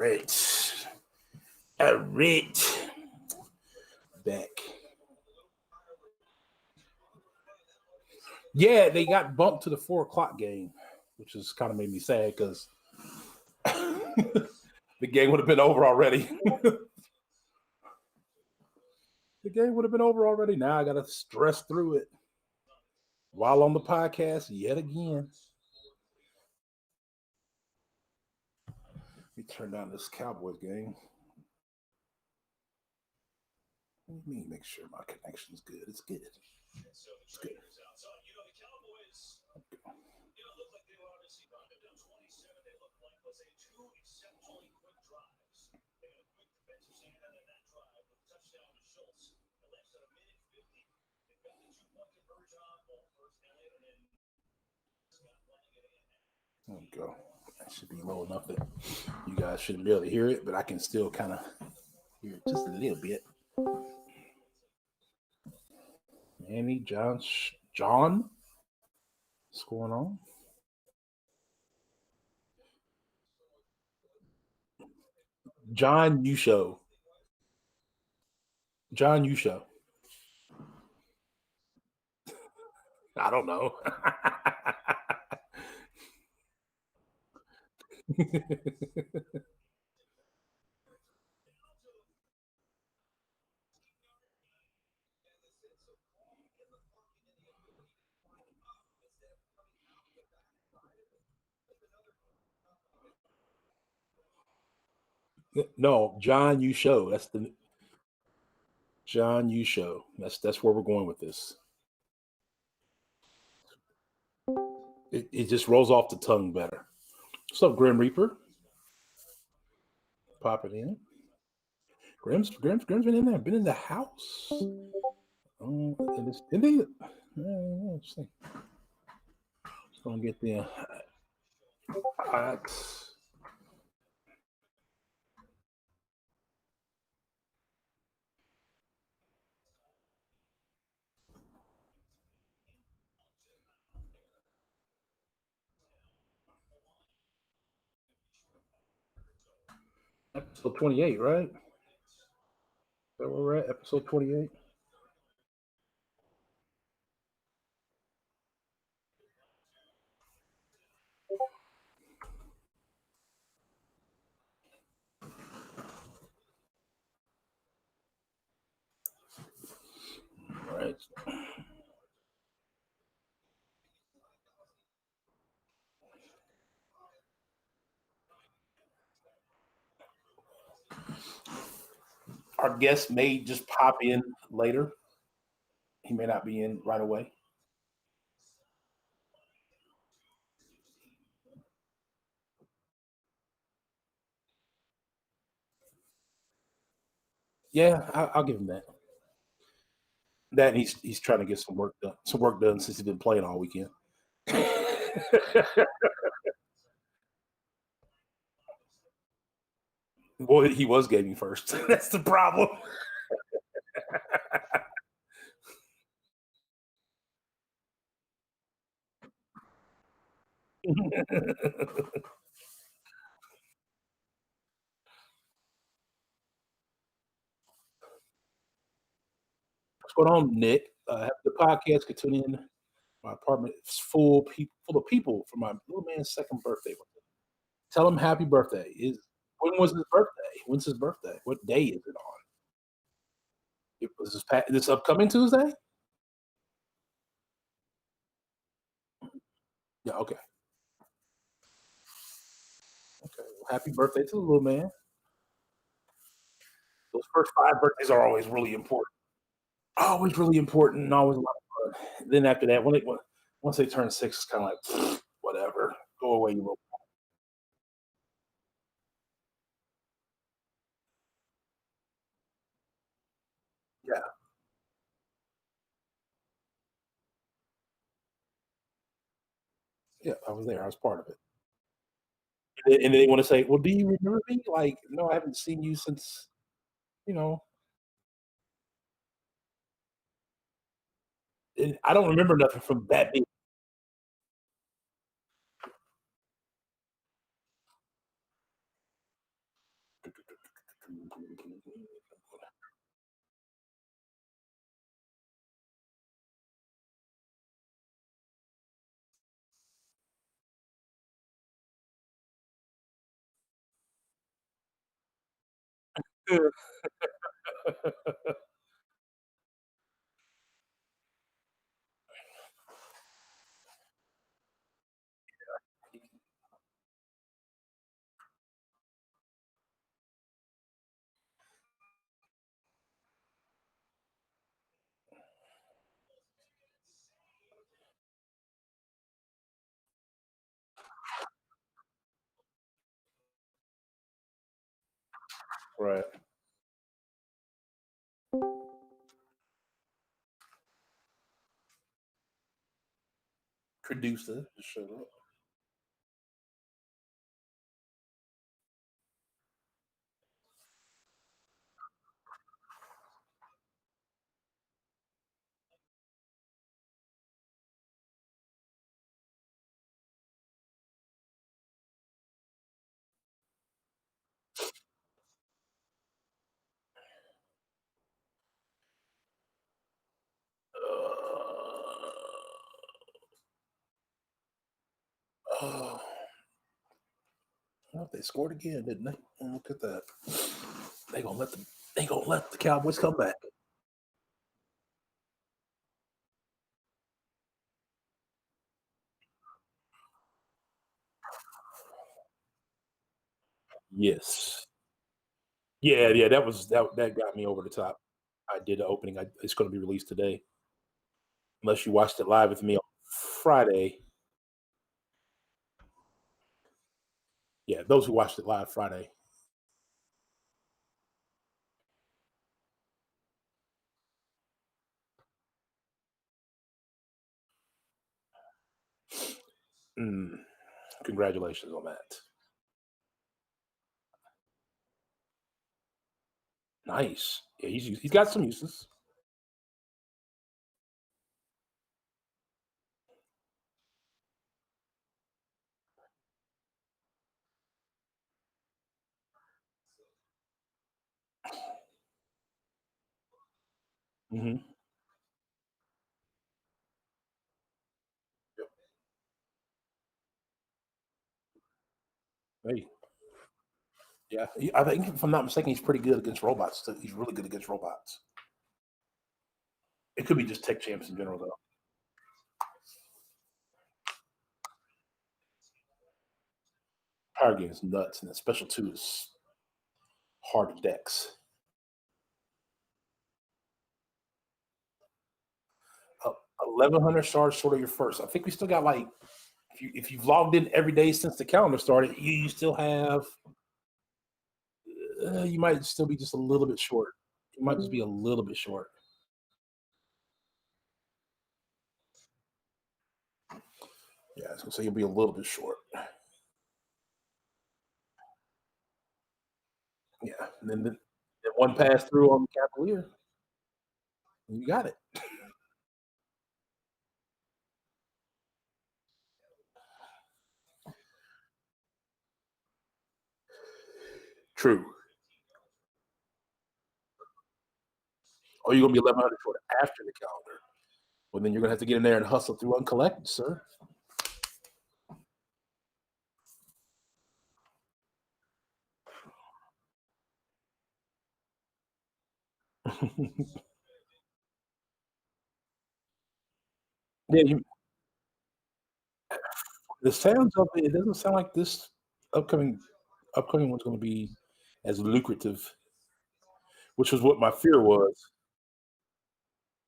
Right. All right. Back. Yeah, they got bumped to the 4 o'clock game, which is kind of made me sad because the game would have been over already. The game would have been over already. Now I got to stress through it while on the podcast yet again. Let me turn down this Cowboys game. Let me make sure my connection's good. It's good. It's good. There we go. That should be low enough that you guys shouldn't be able to hear it, but I can still kind of hear it just a little bit. Manny, John, what's going on? John Usho. John Usho. I don't know. No, John Usho. That's the John Usho. That's where we're going with this. It just rolls off the tongue better. What's up, Grim Reaper? Pop it in. Grim's been in there, been in the house. Let's see. Just gonna get the episode 28, right? Is that where we're at? Episode 28. All right. Our guest may just pop in later. He may not be in right away. Yeah, I'll give him that. That he's trying to get some work done. Since he's been playing all weekend. Well, he was gaming first. That's the problem. What's going on, Nick? The podcast can tune in. My apartment is full of people for my little man's second birthday. Tell him happy birthday. When was his birthday? When's his birthday? What day is it on? It was this upcoming Tuesday? Yeah, okay. Okay. Well, happy birthday to the little man. Those first 5 birthdays are always really important. Always really important and always a lot of fun. Then after that, once they turn 6, it's kind of like whatever. Go away, you little. Yeah, yeah. I was there. I was part of it. And then they want to say, "Well, do you remember me?" Like, no, I haven't seen you since. You know, and I don't remember nothing from that big. Right. Producer just showed up. Oh, well, they scored again, didn't they? Look at that. They gonna let the Cowboys come back. Yes. Yeah. That got me over the top. I did the opening. It's going to be released today, unless you watched it live with me on Friday. Yeah, those who watched it live Friday. Mm, congratulations on that. Nice. Yeah, he's got some uses. Hmm. Hey, yeah, I think if I'm not mistaken, he's pretty good against robots. He's really good against robots. It could be just tech champs in general, though. Power game is nuts, and then special two is hard to dex. 1,100 stars short of your first. I think we still got like if you've logged in every day since the calendar started, you still have. You might still be just a little bit short. You might just be a little bit short. Yeah, I was gonna say you'll be a little bit short. Yeah, and then one pass through on the Cavalier, and you got it. True. Or you're gonna be 1,100 short after the calendar. Well, then you're gonna have to get in there and hustle through uncollected, sir. Yeah, the sounds of it. It doesn't sound like this upcoming upcoming one's going to be as lucrative, which was what my fear was.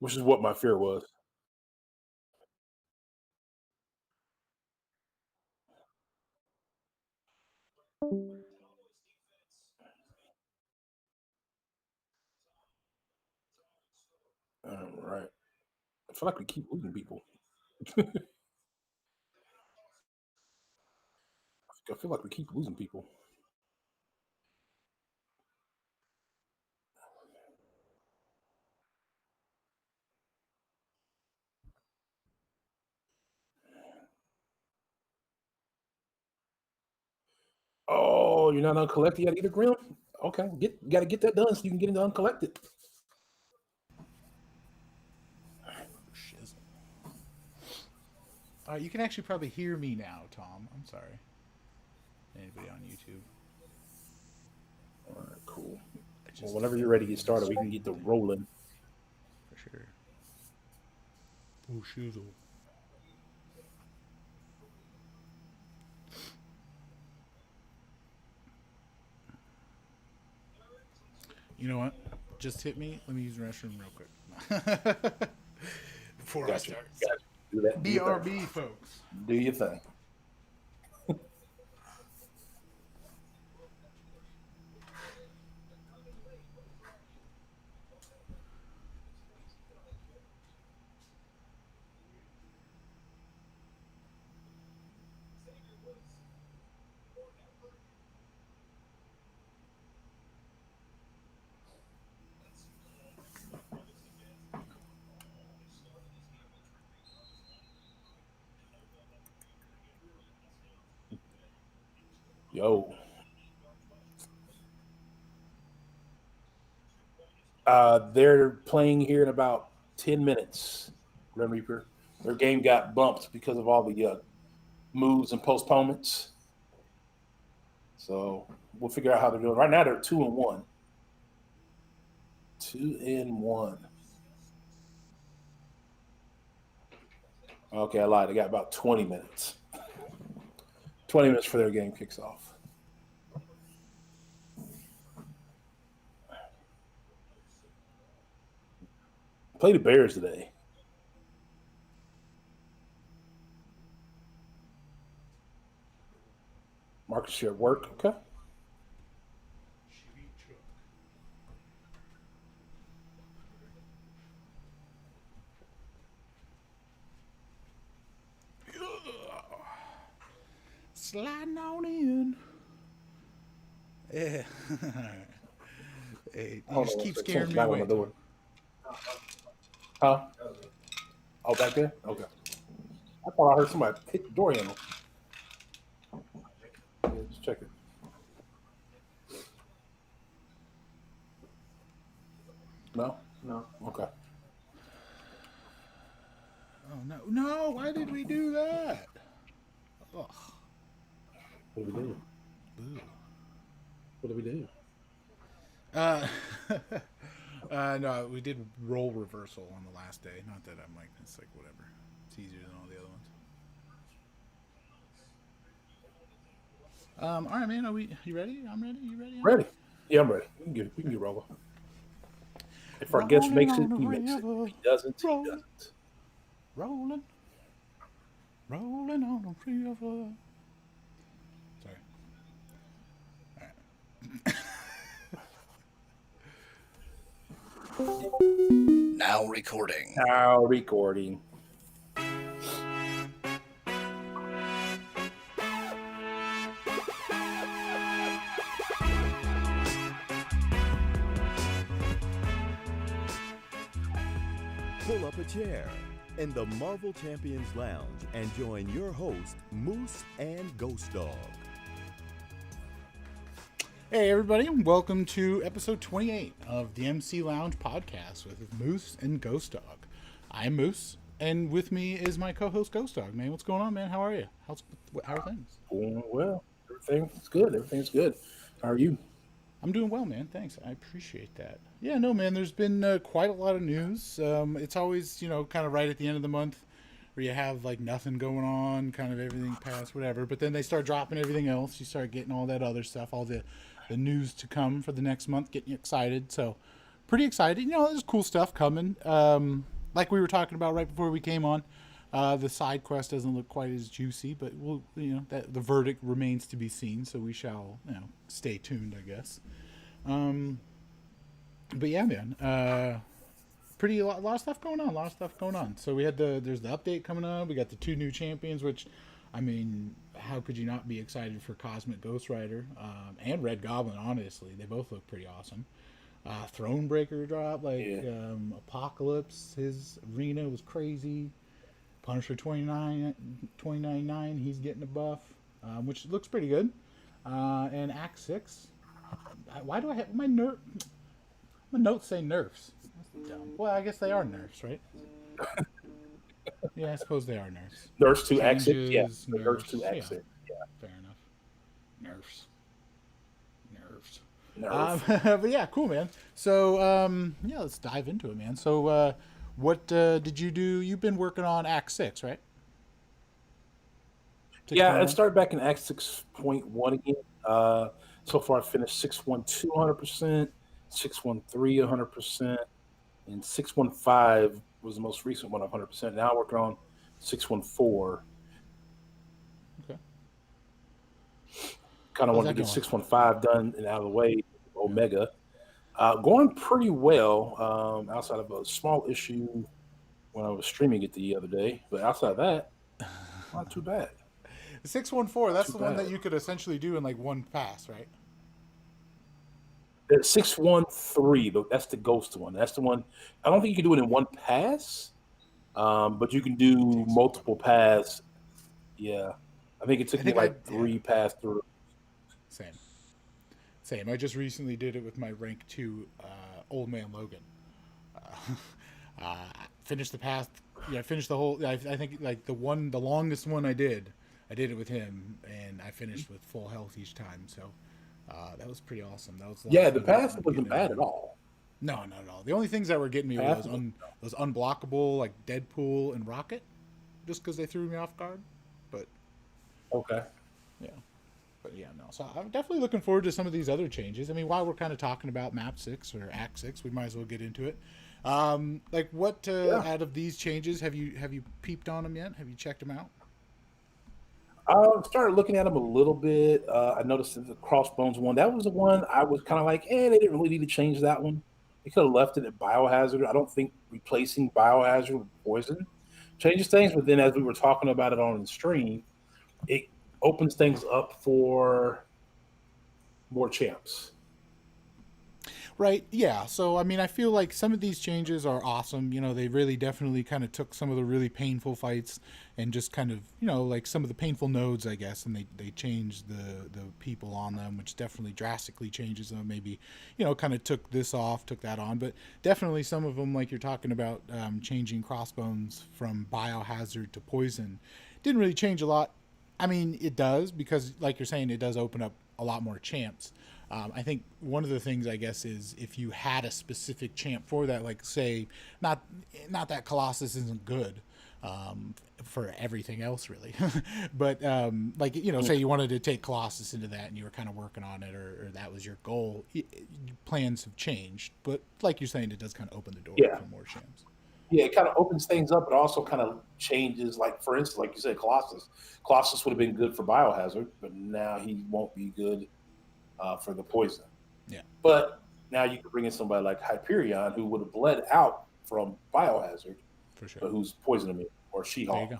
Which is what my fear was. Right. I feel like we keep losing people. I feel like we keep losing people. Oh, you're not uncollected yet either, Grim? Okay, got to get that done so you can get it uncollected. Shizzle. All right, you can actually probably hear me now, Tom. I'm sorry. Anybody on YouTube? All right, cool. Well, whenever you're ready to get started, we can get the rolling. For sure. Oh, shizzle. You know what? Just hit me. Let me use the restroom real quick. Before I start. Gotcha. Do that. BRB, folks. Do your thing. Yo. They're playing here in about 10 minutes, Grim Reaper. Their game got bumped because of all the moves and postponements. So we'll figure out how they're doing. Right now, they're 2-1. 2-1. Okay, I lied. They got about 20 minutes. 20 minutes for their game kicks off. Play the Bears today. Marcus, you're at work, okay? Sliding on in. Yeah. Hey, you just keep scaring me away. Huh? Oh, back there? Okay. I thought I heard somebody hit the door handle. Yeah, just check it. No? No. Okay. Oh, no. No, why did we do that? Ugh. What did we do? Boo. What did we do? No, we did role reversal on the last day. Not that I'm like, it's like whatever. It's easier than all the other ones. All right, man. You ready? I'm ready. You ready? Ready? Yeah, I'm ready. We can get rolling. If our guest makes it, he makes it. If he doesn't, he doesn't. Rolling on the river. Sorry. All right. Now recording. Now recording. Pull up a chair in the Marvel Champions Lounge and join your host, Moose and GhostDog. Hey, everybody, and welcome to episode 28 of the MC Lounge podcast with Moose and GhostDog. I'm Moose, and with me is my co-host GhostDog. Man, what's going on, man? How are you? How are things? Doing well. Everything's good. Everything's good. How are you? I'm doing well, man. Thanks. I appreciate that. Yeah, no, man, there's been quite a lot of news. It's always, kind of right at the end of the month where you have, like, nothing going on, kind of everything past, whatever. But then they start dropping everything else. You start getting all that other stuff, all the news to come for the next month, getting you excited. So, pretty excited. There's cool stuff coming. Like we were talking about right before we came on, the side quest doesn't look quite as juicy, but that the verdict remains to be seen. So we shall, stay tuned, I guess. But yeah, man, a lot of stuff going on. So we had there's the update coming up. We got the 2 new champions, which, I mean, how could you not be excited for Cosmic Ghost Rider and Red Goblin? Honestly, they both look pretty awesome. Thronebreaker drop, Apocalypse, his arena was crazy. Punisher 29.9, he's getting a buff, which looks pretty good. And Act 6, Why do I have my notes say nerfs? That's dumb. Well, I guess they are nerfs, right? Yeah, I suppose they are nerfs. Nurse to exit. Yeah, Changes, the nurse to nerfs. Yeah, exit. Yeah, fair enough. Nerfs. Nerfs. nerve. But yeah, cool, man. So, yeah, let's dive into it, man. So, what did you do? You've been working on Act 6, right? Yeah, I 6.1? started back in Act 6.1 again. So far, I finished 612 100%, 613 100%, and 615 was the most recent one 100%. Now I'm working on 614. Okay. Kind of How's wanted to that get going? 615 done and out of the way. Yeah. Omega. Going pretty well outside of a small issue when I was streaming it the other day. But outside of that, not too bad. 614, Not that's too the one that bad. you could essentially do in like one pass, right? The 613, that's the ghost one. That's the one. I don't think you can do it in one pass, but you can do Takes forever. multiple pass. Yeah. I think it I took me think like yeah, three pass through. same. Same. I just recently did it with my rank 2 Old Man Logan. Finished the path. Yeah, finished the whole. I think like the longest one I did it with him, and I finished with full health each time. So that was pretty awesome. That was a lot of Yeah, the fun pass getting wasn't bad at everything. all. No, not at all. The only things that were getting me were Path was those unblockable like Deadpool and Rocket, just because they threw me off guard. But okay. yeah, but yeah, no. So I'm definitely looking forward to some of these other changes. I mean, while we're kind of talking about Map 6 or Act 6, we might as well get into it. Like, what Yeah. out of these changes have you peeped on them yet? Have you checked them out? I started looking at them a little bit. I noticed that the Crossbones one, that was the one I was kind of like, they didn't really need to change that one. They could have left it at Biohazard. I don't think replacing Biohazard with Poison changes things. But then, as we were talking about it on the stream, it opens things up for more champs. Right. Yeah. So, I mean, I feel like some of these changes are awesome. You know, they really definitely kind of took some of the really painful fights and just kind of, like some of the painful nodes, I guess, and they changed the people on them, which definitely drastically changes them. Maybe, kind of took this off, took that on, but definitely some of them, like you're talking about, changing Crossbones from Biohazard to Poison, didn't really change a lot. I mean, it does because, like you're saying, it does open up a lot more champs. I think one of the things I guess is if you had a specific champ for that, like say, not that Colossus isn't good for everything else really, but like say you wanted to take Colossus into that and you were kind of working on it, or that was your goal. Plans have changed, but like you're saying, it does kind of open the door Yeah. for more champs. Yeah, it kind of opens things up. It also kind of changes, like, for instance, like you said, Colossus. Colossus would have been good for Biohazard, but now he won't be good for the Poison. Yeah, But now you could bring in somebody like Hyperion who would have bled out from Biohazard, for sure. but who's poison immune, or There you She-Hulk. go.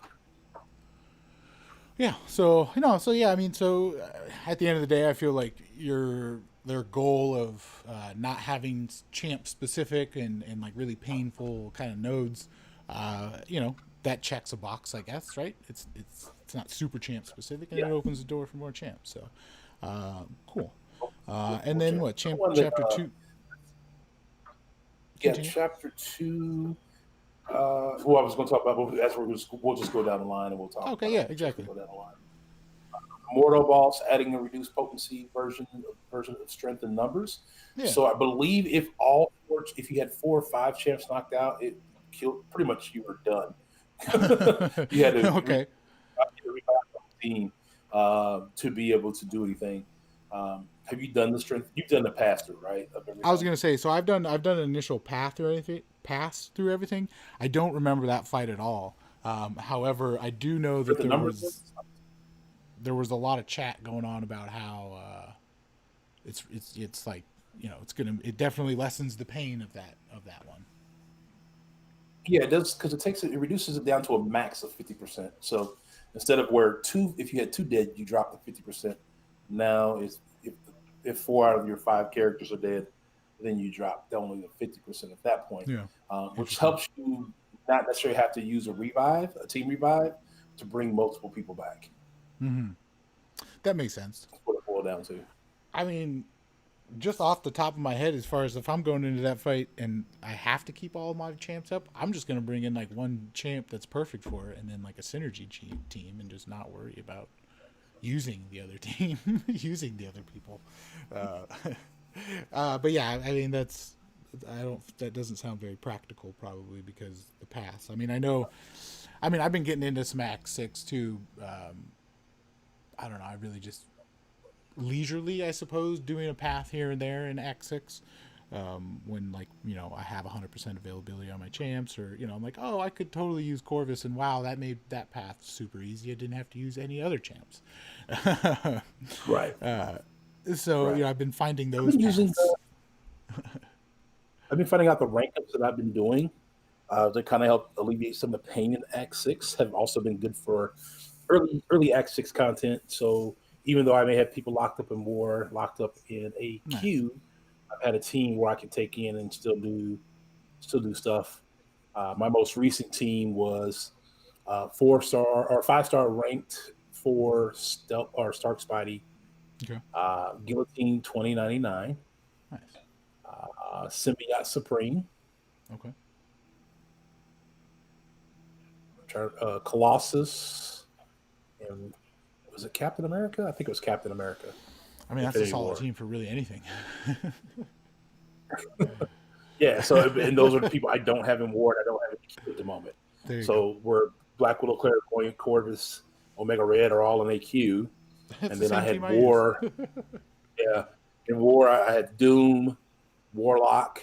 Yeah. So so yeah. I mean, so at the end of the day, I feel like their goal of not having champ specific and like really painful kind of nodes, that checks a box, I guess, right? It's not super champ specific, and Yeah, it opens the door for more champs. So cool. And more then champ. what? The one that, Chapter 2. yeah, Continue. Chapter 2. Who I was going to talk about, but as we'll just go down the line and we'll talk Okay. about Yeah. it as we Exactly. go down the line. Mortal Boss adding a reduced potency version of strength in numbers. Yeah. So I believe if you had 4 or 5 champs knocked out, it killed pretty much you were done. You had to Okay. revive the team to be able to do anything. Have you done the strength? You've done the pass through, right? Of I was everything. gonna say, so I've done an initial pass through everything. I don't remember that fight at all. However, I do know For that the there numbers, was a lot of chat going on about how it's like it definitely lessens the pain of that one. yeah, it does, because it reduces it down to a max of 50%. So instead of if you had 2 dead, you drop the 50%. Now it's if 4 out of your 5 characters are dead, then you drop only the 50% at that point, Yeah, which interesting. helps you not necessarily have to use a team revive, to bring multiple people back. That makes sense. That's what it boiled down to. I mean, just off the top of my head, as far as if I'm going into that fight and I have to keep all my champs up, I'm just gonna bring in like one champ that's perfect for it, and then like a synergy team, and just not worry about using the other team, using the other people. But yeah, I mean that doesn't sound very practical, probably because the pass. I mean, I've been getting into some Act 6 too. I don't know. I really just leisurely, I suppose, doing a path here and there in Act 6. When I have 100% availability on my champs, or I'm like, oh, I could totally use Corvus, and wow, that made that path super easy. I didn't have to use any other champs. Right. So Right. I've been finding I've those been using paths. I've been finding out the rank ups that I've been doing to kind of help alleviate some of the pain in Act 6 have also been good for early Act 6 content. So even though I may have people locked up in war, locked up in Nice. AQ, I've had a team where I can take in and still do stuff. My most recent team was 4-star or 5-star ranked for stealth or Stark Spidey, Okay. Guillotine 2099, Nice. Symbiote Supreme, Okay. Colossus, and was it Captain America? I think it was Captain America. I mean, that's a solid team for really anything. Yeah, so and those are the people I don't have in Ward. I don't have in AQ at the moment. So we're Black Widow, Clairvoyant, Corvus, Omega Red are all in AQ, and then I had War. Yeah, in War I had Doom, Warlock,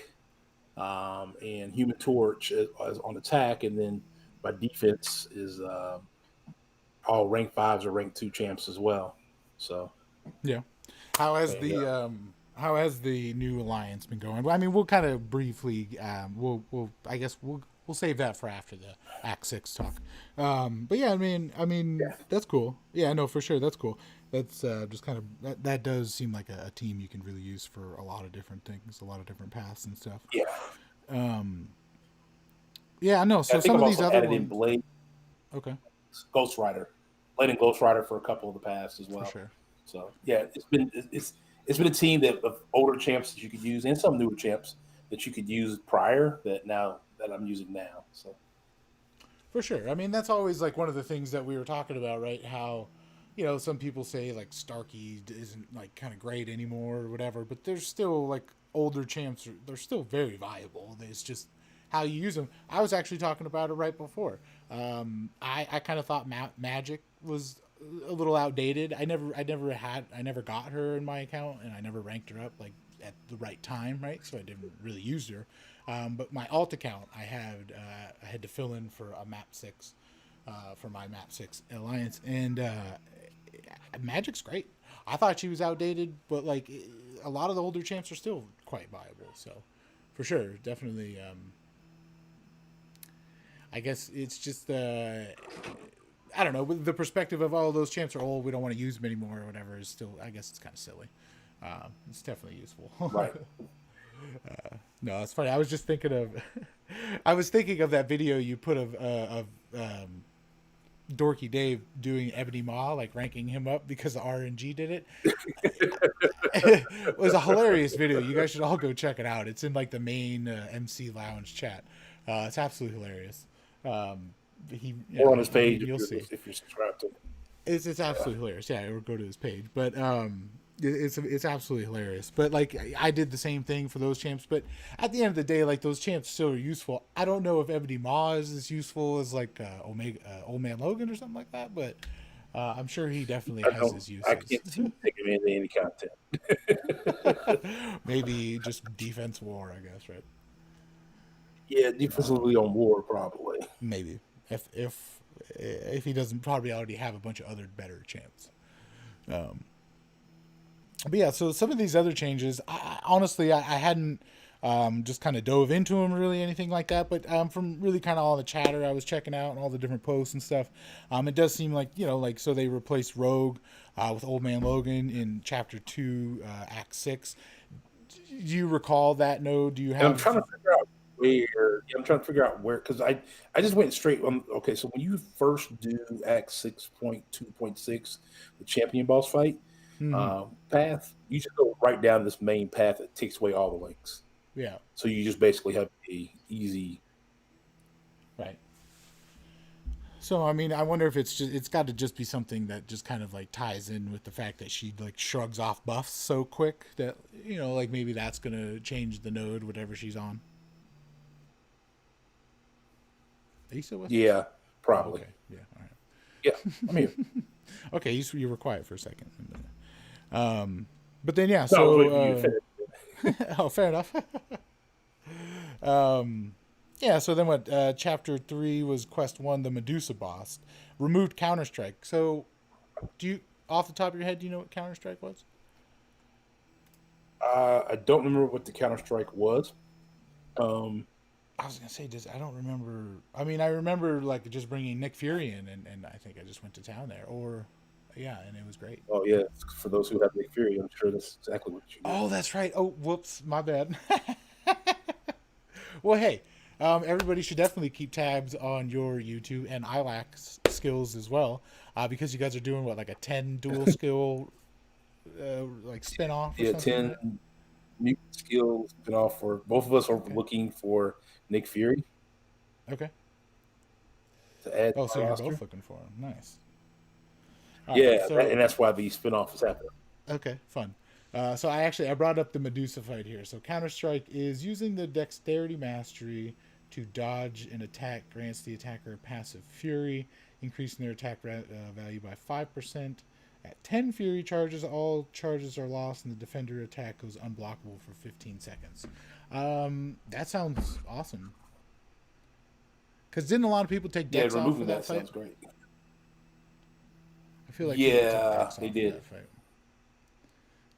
and Human Torch as on attack, and then my defense is all rank 5s or rank 2 champs as well. So yeah. How has the new alliance been going? I mean, we'll kind of briefly we'll save that for after the Act 6 talk. But yeah, I mean that's cool. Yeah, no, for sure, that's cool. That's just kind of that does seem like a team you can really use for a lot of different things, a lot of different paths and stuff. Yeah. Yeah, I know. So some of these other ones. Blade. Okay. Ghost Rider. Played in Ghost Rider for a couple of the past as well. For sure. So yeah, it's been a team of older champs that you could use, and some newer champs that you could use prior that I'm using now. So for sure. I mean, that's always like one of the things that we were talking about, right? How, some people say like Starkey isn't like kind of great anymore or whatever, but there's still like older champs. They're still very viable. It's just how you use them. I was actually talking about it right before. I kind of thought Magic was a little outdated. I never got her in my account, and I never ranked her up like at the right time, right? So I didn't really use her. But my alt account, I had to fill in for a map 6, for my map 6 alliance, and Magic's great. I thought she was outdated, but like a lot of the older champs are still quite viable. So for sure, definitely. I guess it's just I don't know, with the perspective of all those champs are old, we don't want to use them anymore or whatever, is still, I guess it's kind of silly. It's definitely useful. Right. No, it's funny. I was just thinking of that video you put of Dorky Dave doing Ebony Maw, like ranking him up because the RNG did it. It was a hilarious video. You guys should all go check it out. It's in like the main MC Lounge chat. It's absolutely hilarious. Or on his page, you'll see if you're subscribed to it. It's absolutely hilarious. Yeah, or go to his page. But it's absolutely hilarious. But like I did the same thing for those champs. But at the end of the day, like those champs still are useful. I don't know if Ebony Maw is as useful as like Old Man Logan or something like that. But I'm sure he definitely has his uses. I can't see him taking into any content. Maybe just defense war, I guess, right? Yeah, defensively on War probably. Maybe if he doesn't probably already have a bunch of other better champs. But yeah, so some of these other changes, honestly, I hadn't just kind of dove into them or really anything like that. But from really kind of all the chatter I was checking out and all the different posts and stuff, it does seem like, so they replaced Rogue with Old Man Logan in Chapter 2, Act 6. Do you recall that? No? Do you have... I'm trying to figure out where, because I just went straight on. Okay, so when you first do Act 6.2.6, the champion boss fight, path, you just go right down this main path that takes away all the links. Yeah. So you just basically have a easy. Right. So I mean, I wonder if it's got to just be something that just kind of like ties in with the fact that she like shrugs off buffs so quick that, you know, like maybe that's gonna change the node whatever she's on. Are you still with us? Yeah, probably. Okay. Yeah. All right. Yeah, I mean, Okay, you were quiet for a second. But then yeah, no, so oh, fair enough. Yeah, so then what? Chapter 3 was Quest 1, the Medusa boss, removed Counter Strike. So, do you, off the top of your head, do you know what Counter Strike was? I don't remember what the Counter Strike was. I was gonna say, I don't remember. I mean, I remember like just bringing Nick Fury in, and I think I just went to town there. Or, yeah, and it was great. Oh yeah, for those who have Nick Fury, I'm sure that's exactly what you did. Oh, that's right. Oh, whoops, my bad. Well, hey, everybody should definitely keep tabs on your YouTube and ILAC skills as well, because you guys are doing what, like a 10 dual skill, like spin-off. Or Yeah, something 10 like mutant skills spin-off for both of us are looking for Nick Fury. Okay. To add Oh, to so our you're roster. both looking for him. Nice. All Yeah, right, so, and that's why the spin-off is happening. okay, fun. So I brought up the Medusa Fight here. So Counter-Strike is using the Dexterity Mastery to dodge an attack, grants the attacker passive Fury, increasing their attack value by 5%. At 10 Fury charges, all charges are lost, and the defender attack goes unblockable for 15 seconds. That sounds awesome. Because didn't a lot of people take Dex off removing for that fight? sounds great. I feel like people took Dex they off did. for that fight.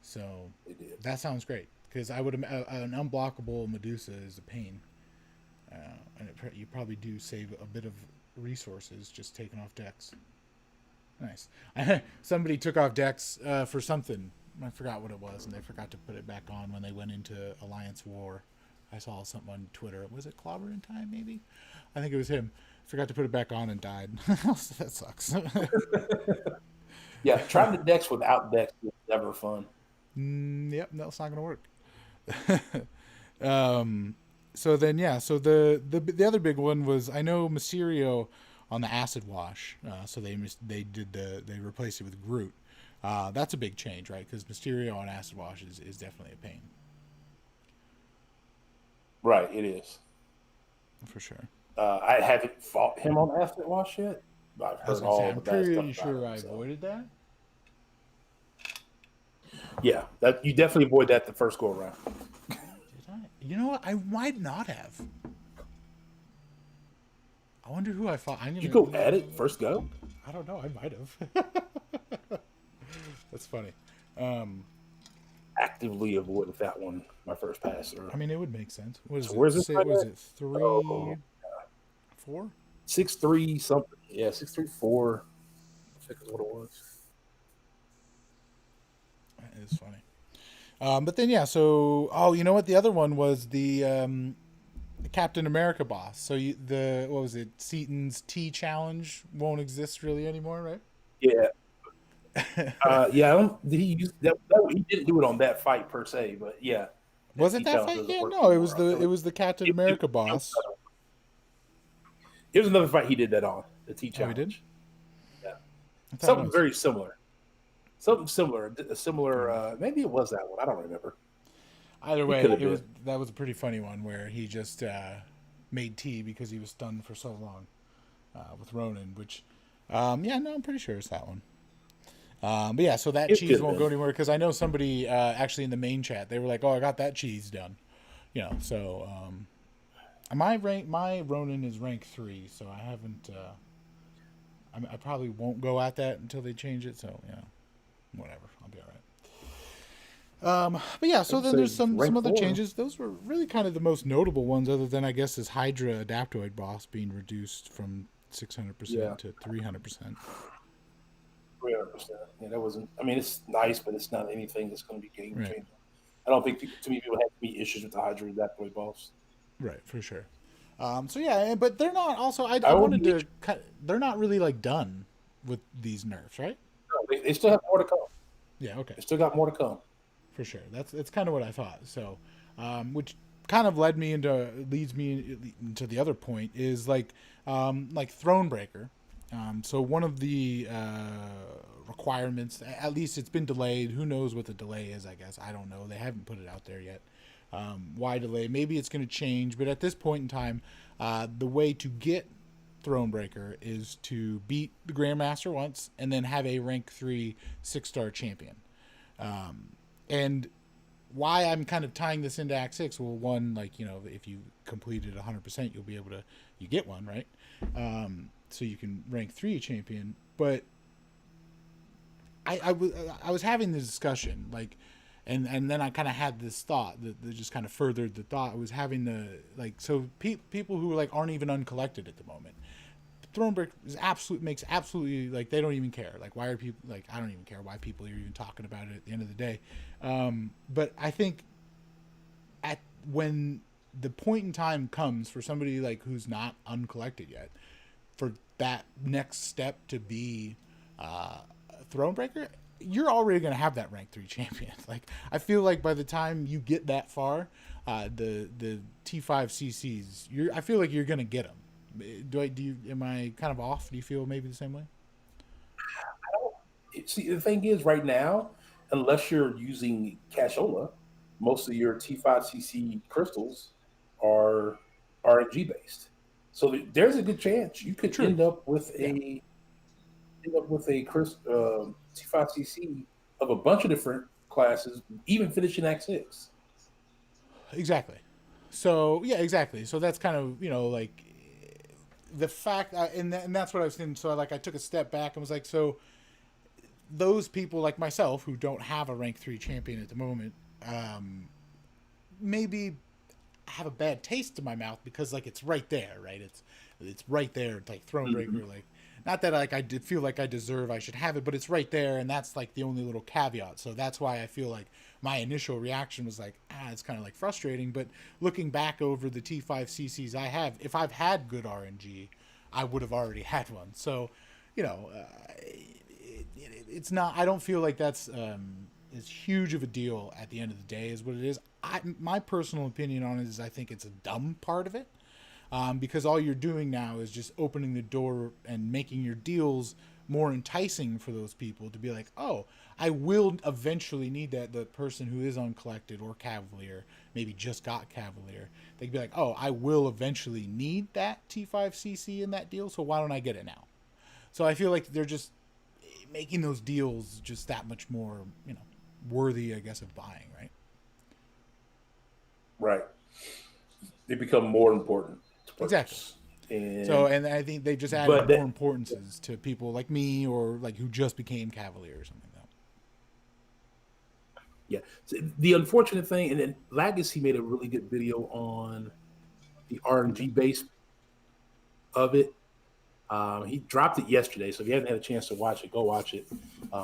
So They did. that sounds great, because I would an unblockable Medusa is a pain, and you probably do save a bit of resources just taking off Dex. Nice. Somebody took off Dex for something. I forgot what it was, and they forgot to put it back on when they went into Alliance War. I saw something on Twitter. Was it Clobber in Time, maybe? I think it was him. Forgot to put it back on and died. That sucks. Yeah, trying to Dex without Dex is never fun. Yep, no, it's not going to work. So then, yeah, so the other big one was, I know Mysterio on the Acid Wash. So they replaced it with Groot. That's a big change, right? Because Mysterio on Acid Wash is definitely a pain. Right, it is. For sure. I haven't fought him on Acid Wash yet. But I've heard all I'm the bad stuff. pretty sure I so. avoided that. Yeah, that you definitely avoid that the first go around. Did I? You know what? I might not have. I wonder who I fought. Did you go at it first go? I don't know. I might have. That's funny. Actively avoided that one my first pass. I mean, it would make sense. What is So it? where's this fight Was at? it 3, 4? 6'3" something. Yeah, 6'3", 4. I think is what it was. That is funny. But then yeah, so you know what? The other one was the Captain America boss. So what was it? Seaton's T challenge won't exist really anymore, right? Yeah. Yeah, I don't. Did he use that? He didn't do it on that fight per se, but yeah. Was it that fight? Yeah, no, it was the Captain America boss. It was another fight he did that on, the T challenge. Oh, he did? Yeah. Something very similar. Something similar. A similar. Maybe it was that one. I don't remember. Either way, that was a pretty funny one where he just made T because he was stunned for so long with Ronan. Which, I'm pretty sure it's that one. But yeah, so that cheese won't go anywhere, because I know somebody actually in the main chat, they were like, "Oh, I got that cheese done," So my Ronin is rank 3, so I haven't. I probably won't go at that until they change it. So whatever, I'll be all right. But yeah, so then there's some other 4 changes. Those were really kind of the most notable ones, other than I guess this Hydra Adaptoid boss being reduced from 600% to 300%. 300%. Yeah, that wasn't. I mean, it's nice, but it's not anything that's going to be game changing. I don't think too many people have any issues with the Hydra Adaptoid boss. Right, for sure. So yeah, but they're not. Also, I wanted to cut. They're not really like done with these nerfs, right? No, they still have more to come. Yeah, okay. Still got more to come. For sure. That's kind of what I thought. So, which kind of leads me into the other point is like Thronebreaker. So one of the requirements, at least it's been delayed. Who knows what the delay is? I guess I don't know. They haven't put it out there yet. Why delay? Maybe it's going to change. But at this point in time, the way to get Thronebreaker is to beat the Grandmaster once and then have a rank 3 6-star champion. And why I'm kind of tying this into Act 6, well, one, like, you know, if you completed 100%, you'll be able to, you get one, right? So you can rank 3 champion. But I was having this discussion, like, and then I kind of had this thought that just kind of furthered the thought. I was having the, like, so people who, like, aren't even uncollected at the moment. Thronebreaker makes absolutely, like, they don't even care. Like, why are people, like, I don't even care why people are even talking about it at the end of the day. But I think when the point in time comes for somebody, like, who's not uncollected yet, for that next step to be Thronebreaker, you're already going to have that rank 3 champion. Like, I feel like by the time you get that far, the T5 CCs, I feel like you're going to get them. Am I kind of off? Do you feel maybe the same way? See, the thing is, right now, unless you're using cashola, most of your T5CC crystals are RNG based. So there's a good chance you could end up with a T5CC of a bunch of different classes, even finishing Act 6. Exactly. So yeah, exactly. So that's kind of, you know, like, the fact, and that's what I was thinking. So like, I took a step back and was like, so those people like myself who don't have a rank 3 champion at the moment, maybe have a bad taste in my mouth because, like, it's right there, right? It's right there. It's like Thronebreaker, like, not that, like, I did feel like I should have it, but it's right there, and that's, like, the only little caveat. So that's why I feel like my initial reaction was like, it's kind of, like, frustrating. But looking back over the T5 CCs I have, if I've had good RNG, I would have already had one. So, you know, it's not, I don't feel like that's as huge of a deal at the end of the day as what it is. My personal opinion on it is I think it's a dumb part of it. Because all you're doing now is just opening the door and making your deals more enticing for those people to be like, oh, I will eventually need that. The person who is uncollected or Cavalier, maybe just got Cavalier, they could be like, oh, I will eventually need that T5CC in that deal, so why don't I get it now? So I feel like they're just making those deals just that much more, you know, worthy, I guess, of buying, right? Right. They become more important. Exactly. And I think they just added more importances to people like me or like who just became Cavalier or something like that. Yeah. So the unfortunate thing, and then Legacy made a really good video on the RNG base of it. He dropped it yesterday, so if you haven't had a chance to watch it, go watch it.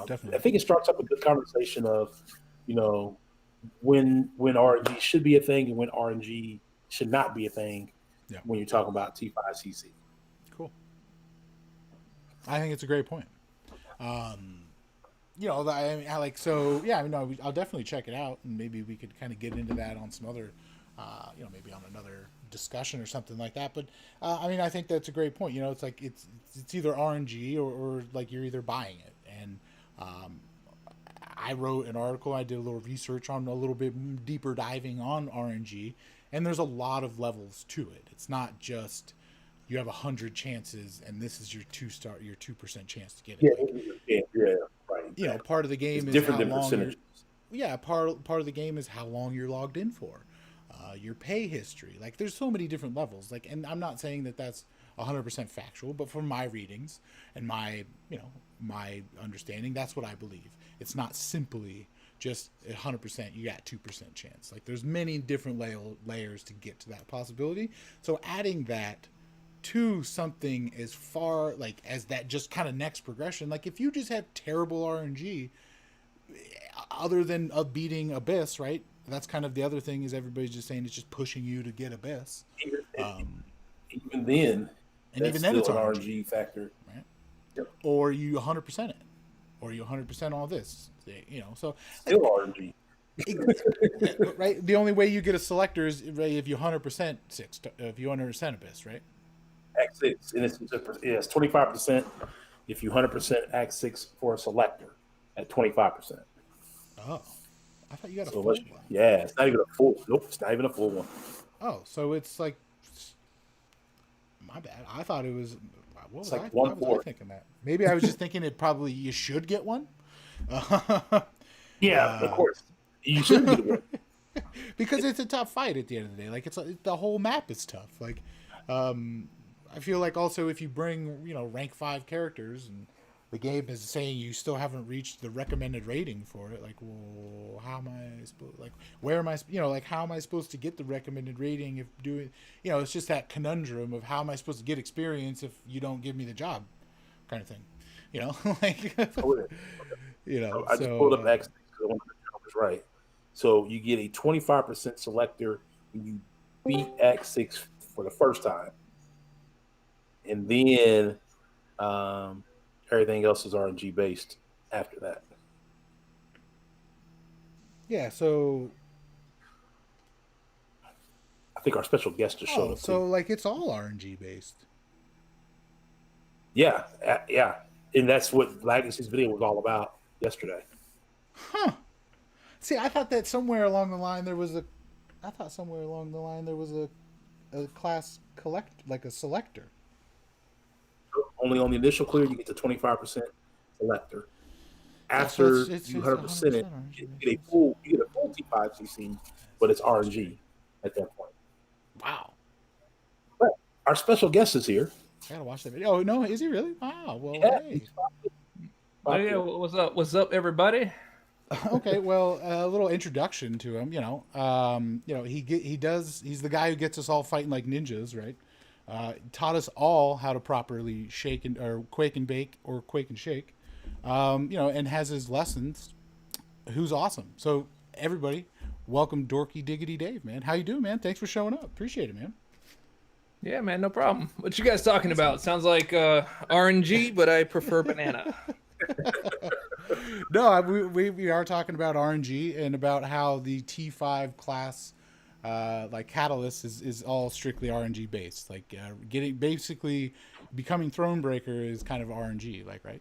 Definitely. I think it starts up a good conversation of, you know, when RNG should be a thing and when RNG should not be a thing. Yeah. When you're talking about T5CC. Cool. I think it's a great point. You know, I like, so yeah, I mean, I'll definitely check it out, and maybe we could kind of get into that on some other, you know, maybe on another discussion or something like that. But I mean, I think that's a great point. You know, it's like it's either RNG or like you're either buying it. And I wrote an article. I did a little research on a little bit deeper diving on RNG. And there's a lot of levels to it. It's not just you have 100 chances and this is your 2% chance to get it. Yeah, right. You know, part of the game is different how than long percentages. part of the game is how long you're logged in for, your pay history. Like, there's so many different levels. Like, and I'm not saying that that's 100% factual, but from my readings and my, you know, my understanding, that's what I believe. It's not simply just 100%, you got 2% chance. Like, there's many different layers to get to that possibility. So adding that to something as far, like, as that just kind of next progression, like, if you just have terrible RNG, other than beating Abyss, right? That's kind of the other thing, is everybody's just saying it's just pushing you to get Abyss. Even then, and even then it's an RNG factor. Right? Yep. Or you 100% it. or you 100% all this, So Still RNG. right, the only way you get a selector is if you 100% if you 100% abyss, right? Act 6, and it's 25% if you 100% Act 6 for a selector at 25%. Oh, I thought you got a So full one. yeah, it's not even a full. Nope, it's not even a full one. Oh, so it's like, my bad. I thought it was. What was It's like I? one Why was I fourth. thinking that? Maybe I was just thinking it probably you should get one. Yeah, of course. You should get one. Because it's a tough fight at the end of the day. Like the whole map is tough. Like, I feel like also if you bring rank 5 characters and the game is saying you still haven't reached the recommended rating for it, like, well, how am I supposed, like, where am I, like, how am I supposed to get the recommended rating if doing, it's just that conundrum of how am I supposed to get experience if you don't give me the job, kind of thing, like, I just pulled up X because I wanted to know was right. So you get a 25% selector when you beat Act 6 for the first time, and then everything else is RNG based after that. Yeah, so I think our special guest just showed up. So like it's all RNG based. Yeah, and that's what Legacy's video was all about yesterday. Huh. See, I thought that somewhere along the line there was a class like a selector. Only on the initial clear you get the 25% selector. After you 100% it, you get a full T5CC, but it's RNG at that point. Wow. But our special guest is here. I gotta watch that video. Oh no, is he really? Wow. Well, yeah, hey. Yeah, what's up? What's up, everybody? Okay, well, a little introduction to him. He's the guy who gets us all fighting like ninjas, right? Taught us all how to properly quake and bake or quake and shake, and has his lessons. Who's awesome. So everybody, welcome Dorky Diggity Dave, man. How you doing, man? Thanks for showing up. Appreciate it, man. Yeah, man, no problem. What you guys talking about? Sounds like RNG, but I prefer banana. No, we are talking about RNG and about how the T5 class like Catalyst is all strictly RNG based. Like basically becoming Thronebreaker is kind of RNG, like, right?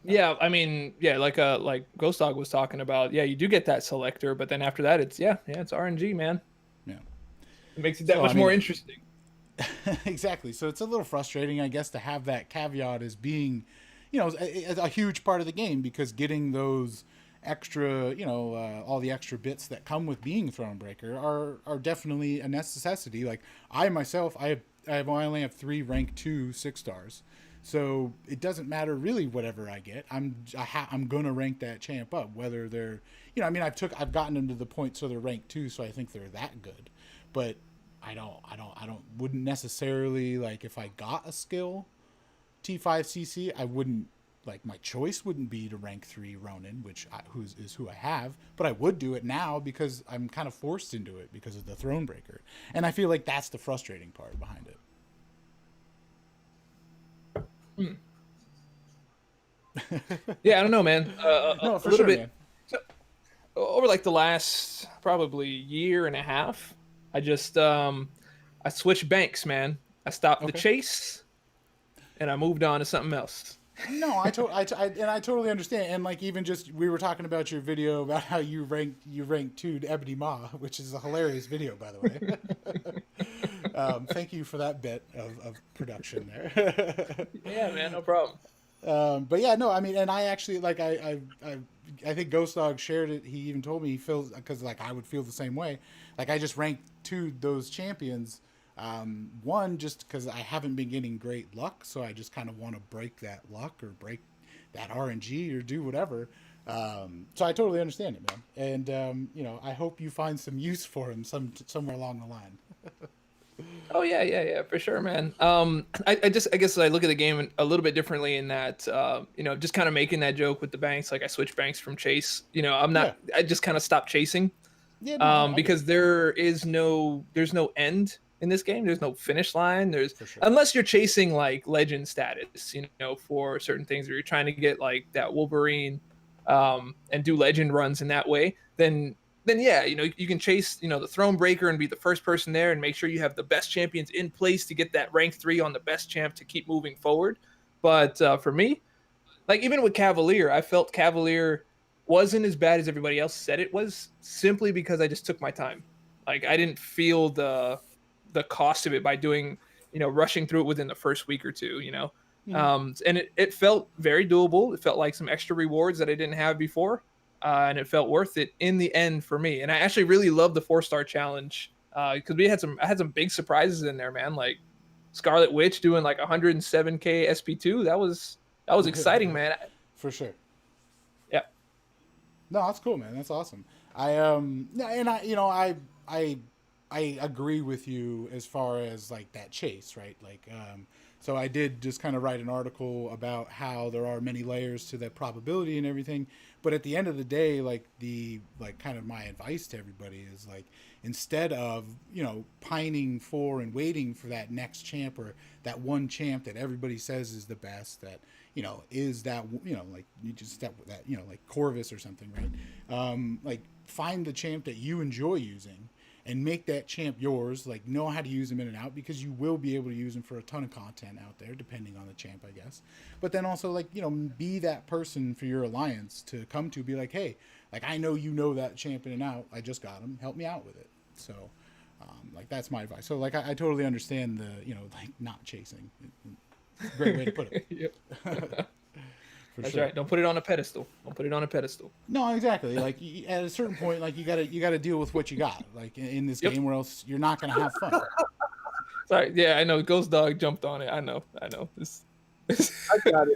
Yeah, I mean, yeah, like GhostDog was talking about. Yeah, you do get that selector, but then after that, it's it's RNG, man. Yeah, it makes it that much more interesting. Exactly. So it's a little frustrating, I guess, to have that caveat as being, a huge part of the game, because getting those extra, all the extra bits that come with being Thronebreaker are definitely a necessity. Like I myself, I only have 3 rank 2 6 stars. So it doesn't matter really whatever I get. I'm gonna rank that champ up, whether they're, I've gotten them to the point so they're rank 2, so I think they're that good. But I wouldn't necessarily, like, if I got a skill T5CC, I wouldn't, like, my choice wouldn't be to rank 3 Ronin, which is who I have, but I would do it now because I'm kind of forced into it because of the Thronebreaker. And I feel like that's the frustrating part behind it. Yeah, I don't know, man. No, for a little sure, bit. man. So, over like the last probably year and a half, I just I switched banks, man. I stopped the chase, and I moved on to something else. No, I totally understand. And like, even just, we were talking about your video about how you ranked 2 to Ebony Ma, which is a hilarious video, by the way. Thank you for that bit of production there. Yeah, man, no problem. But yeah, no, I mean, and I actually, like, I think GhostDog shared it. He even told me he feels, because like I would feel the same way. Like, I just ranked 2 those champions. One, just because I haven't been getting great luck, so I just kind of want to break that luck or break that RNG or do whatever. So I totally understand it, man. And I hope you find some use for him somewhere along the line. Oh yeah, for sure, man. I guess I look at the game a little bit differently in that, just kind of making that joke with the banks. Like, I switched banks from chase. I just kind of stopped chasing. Yeah, because there's no end in this game. There's no finish line. For sure. Unless you're chasing like legend status, you know, for certain things, or you're trying to get like that Wolverine and do legend runs in that way, then yeah, you know, you can chase, you know, the throne breaker and be the first person there and make sure you have the best champions in place to get that rank 3 on the best champ to keep moving forward. But for me, like even with Cavalier, I felt Cavalier wasn't as bad as everybody else said it was, simply because I just took my time. Like I didn't feel the cost of it by doing, you know, rushing through it within the first week or two, you know. And it felt very doable. It felt like some extra rewards that I didn't have before. And it felt worth it in the end for me. And I actually really loved the 4-star challenge because I had some big surprises in there, man. Like Scarlet Witch doing like 107k SP2. That was exciting, man. For sure. Yeah. No, that's cool, man. That's awesome. I agree with you as far as like that chase, right? Like, so I did just kind of write an article about how there are many layers to that probability and everything. But at the end of the day, like kind of my advice to everybody is like, instead of, you know, pining for and waiting for that next champ or that one champ that everybody says is the best, that, you know, is that, you know, like you just step with that, you know, like Corvus or something, right? Like find the champ that you enjoy using and make that champ yours, like know how to use them in and out, because you will be able to use them for a ton of content out there, depending on the champ, I guess. But then also, like, you know, be that person for your alliance to come to, be like, hey, like, I know you know that champ in and out, I just got him, help me out with it. So, like, that's my advice. So, like, I totally understand the, you know, like, not chasing. Great way to put it. Yep. That's sure. Right. Don't put it on a pedestal. Don't put it on a pedestal. No, exactly. Like at a certain point, like you gotta deal with what you got. Like in this game, or else you're not gonna have fun. Sorry. Yeah, I know. GhostDog jumped on it. I know. This. I got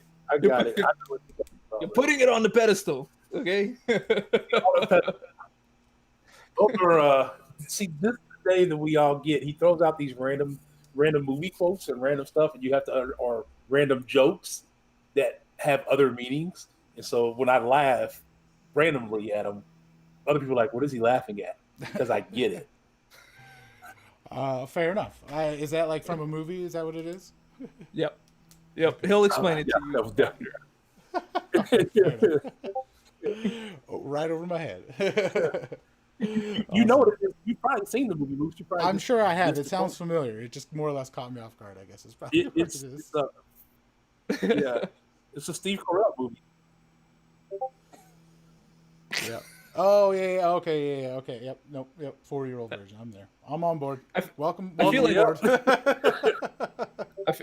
it. You're putting it on the pedestal. Okay. See, this is the day that we all get. He throws out these random movie quotes and random stuff, and you have to, or random jokes that have other meanings. And so when I laugh randomly at him, other people are like, what is he laughing at? Because I get it. Fair enough. Is that like from a movie? Is that what it is? Yep. He'll explain it to you. That was definitely right over my head. You know what it is. You've probably seen the movie, Moose. I'm sure I have. It sounds familiar. It just more or less caught me off guard, I guess. It's probably what it is. Yeah. It's a Steve Carell movie. Yeah. Oh yeah. Okay. Yeah. Okay. Yep. Nope. Yep. 4-year-old version. I'm there. I'm on board. Welcome aboard.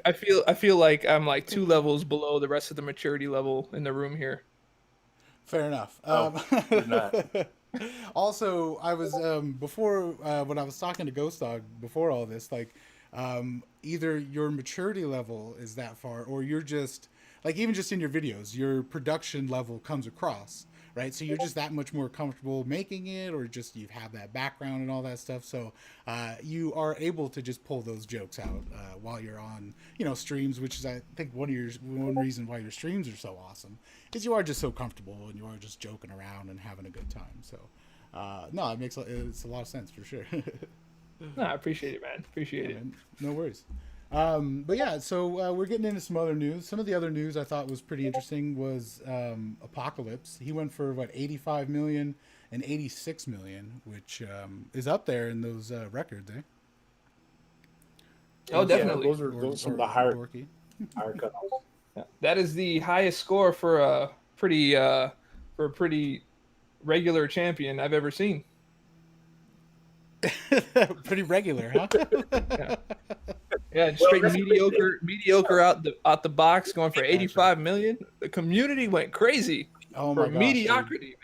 I feel like I'm like 2 levels below the rest of the maturity level in the room here. Fair enough. You're not. Also, I was before when I was talking to GhostDog before all this, like either your maturity level is that far, or you're just like, even just in your videos, your production level comes across, right? So you're just that much more comfortable making it, or just you have that background and all that stuff. So you are able to just pull those jokes out while you're on, you know, streams, which is, I think, one reason why your streams are so awesome is you are just so comfortable and you are just joking around and having a good time. So no, it's a lot of sense for sure. No, I appreciate it, man. Appreciate it. Man. No worries. But yeah, so we're getting into some other news. Some of the other news I thought was pretty interesting was Apocalypse. He went for 85 million and 86 million, which is up there in those records, eh? Oh, definitely. Those are some of the higher cutoffs. Yeah. That is the highest score for a pretty regular champion I've ever seen. Pretty regular, huh? Yeah, straight mediocre out the box, going for 85 million. The community went crazy for mediocrity,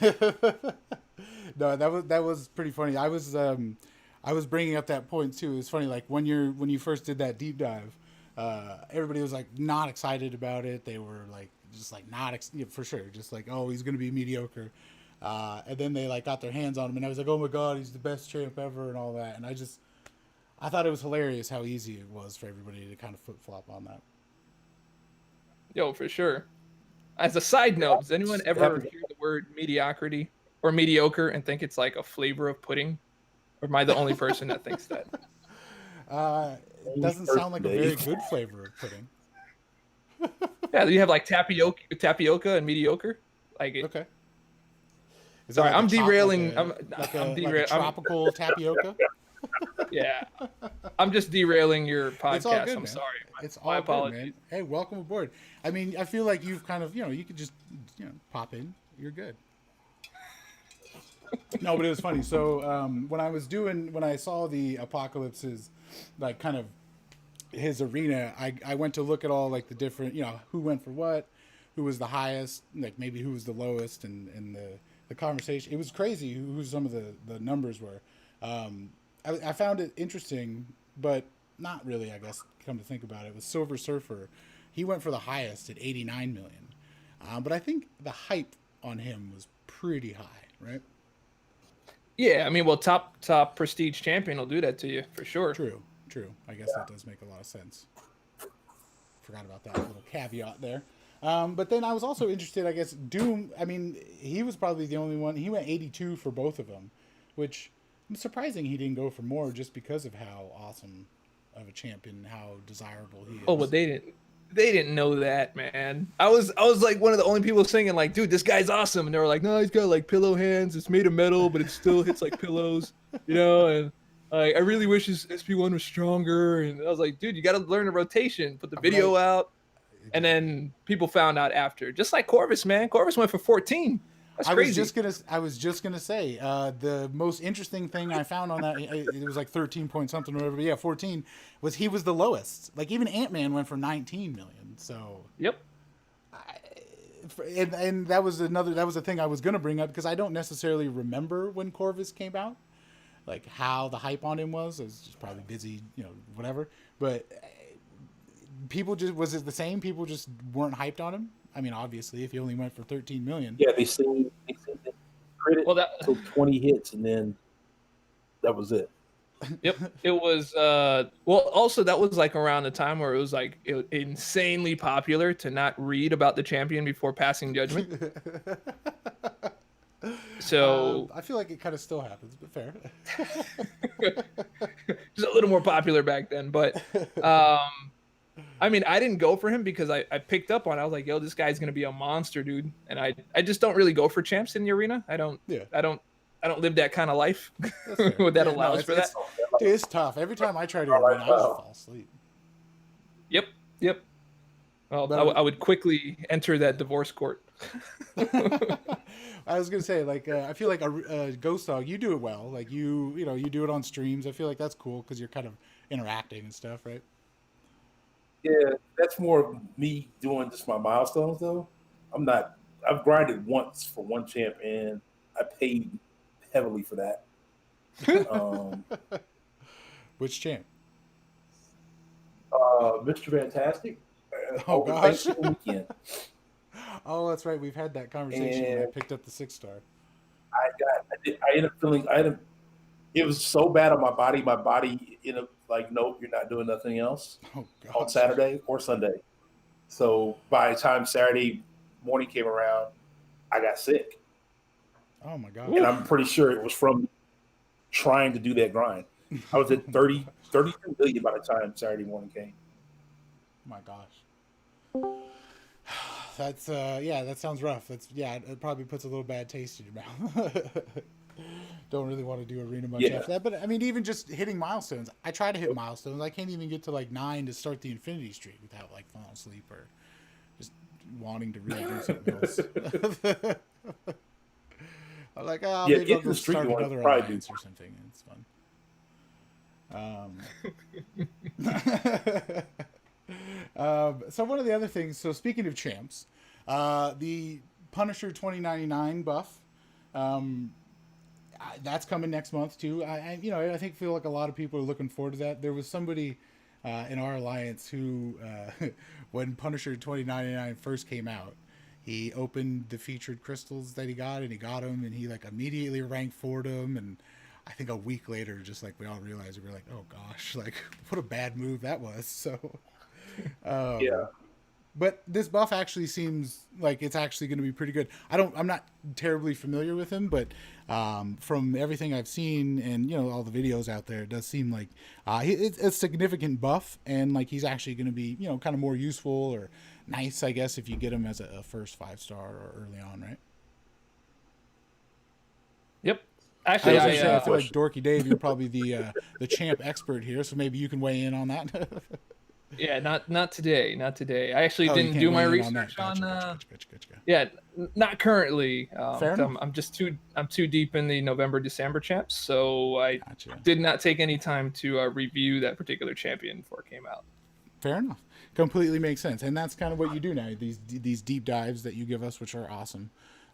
man. No, that was pretty funny. I was bringing up that point too. It's funny, like when you first did that deep dive, everybody was like not excited about it. They were like just like not for sure, just like, oh, he's gonna be mediocre. And then they like got their hands on him, and I was like, oh my god, he's the best champ ever and all that. And I thought it was hilarious how easy it was for everybody to kind of flip flop on that. Yo, for sure. As a side note, does anyone ever hear the word mediocrity or mediocre and think it's like a flavor of pudding? Or am I the only person that thinks that? It doesn't sound like a very good flavor of pudding. Yeah, you have like tapioca and mediocre. Like it. Okay. Is Sorry, like I'm derailing. like I'm a derailing. tropical tapioca. Yeah, I'm just derailing your podcast. It's all good, I'm man. sorry. It's all my good, apologies. man. Hey, welcome aboard. I mean, I feel like you've kind of, you could just, pop in. You're good. No, but it was funny. So when I saw the Apocalypse's, like kind of his arena, I went to look at all like the different, who went for what, who was the highest, like maybe who was the lowest, and the conversation. It was crazy who some of the numbers were. I found it interesting, but not really, I guess, come to think about it. It was Silver Surfer. He went for the highest at 89 million. But I think the hype on him was pretty high, right? Yeah, I mean, well, top prestige champion will do that to you for sure. True. I guess that does make a lot of sense. Forgot about that little caveat there. But then I was also interested, I guess, Doom. I mean, he was probably the only one. He went 82 for both of them, which it's surprising he didn't go for more just because of how awesome of a champion, how desirable he is. Oh, but they didn't know that, man. I was like one of the only people singing like, dude, this guy's awesome. And they were like, no, he's got like pillow hands. It's made of metal, but it still hits like pillows, and like, I really wish his SP1 was stronger. And I was like, dude, you got to learn the rotation, put the video out. And then people found out after, just like Corvus, man. Corvus went for 14. That's crazy. I was just gonna say the most interesting thing I found on that, it was like 13 point something or whatever. But yeah, 14 was he was the lowest. Like even Ant-Man went for 19 million. So yep. And that was a thing I was gonna bring up because I don't necessarily remember when Corvus came out, like how the hype on him was. I was just probably busy, whatever. But was it the same? People just weren't hyped on him. I mean, obviously, if he only went for 13 million. Yeah, they seen credit until 20 hits, and then that was it. Yep, it was. Also, that was like around the time where it was like insanely popular to not read about the champion before passing judgment. So I feel like it kind of still happens, but fair. Just a little more popular back then, but. I mean, I didn't go for him because I picked up on it. I was like, yo, this guy's gonna be a monster, dude. And I just don't really go for champs in the arena. I don't live that kind of life that allows for that. Dude, it's tough. Every time I try to arena, I just fall asleep. Yep. Well, I would quickly enter that divorce court. I was gonna say, like, I feel like a GhostDog, you do it well. Like you do it on streams. I feel like that's cool because you're kind of interacting and stuff, right? Yeah, that's more of me doing just my milestones, though. I've grinded once for one champ, and I paid heavily for that. Which champ? Mr. Fantastic. Oh, gosh. Weekend. Oh, that's right. We've had that conversation when I picked up the 6-star. I ended up feeling, it was so bad on my body. My body ended up like, nope, you're not doing nothing else on Saturday or Sunday. So by the time Saturday morning came around, I got sick. Oh my God. And I'm pretty sure it was from trying to do that grind. I was at 32 million by the time Saturday morning came. My gosh. That's that sounds rough. It probably puts a little bad taste in your mouth. Don't really want to do arena much after that. But I mean, even just hitting milestones. I try to hit milestones. I can't even get to like 9 to start the Infinity Streak without like falling asleep or just wanting to really do something else. I'm like, maybe I'll just start another alliance or something. It's fun. So one of the other things. So speaking of champs, the Punisher 2099 buff. That's coming next month too. I feel like a lot of people are looking forward to that. There was somebody in our alliance who, when Punisher 2099 first came out, he opened the featured crystals that he got, and he got them, and he like immediately ranked for them. And I think a week later, just like we all realized, we were like, oh gosh, like what a bad move that was. So, But this buff actually seems like it's actually going to be pretty good. I'm not terribly familiar with him, but from everything I've seen and all the videos out there, it does seem like it's a significant buff, and like he's actually going to be kind of more useful or nice, I guess, if you get him as a first 5-star or early on, right? Yep. Actually, I feel like Dorky Dave, you're probably the champ expert here, so maybe you can weigh in on that. Yeah, not today. I actually didn't do my research on. Gotcha. Yeah, not currently. Fair enough. I'm too deep in the November-December champs, so I did not take any time to review that particular champion before it came out. Fair enough. Completely makes sense, and that's kind of what you do now. These deep dives that you give us, which are awesome.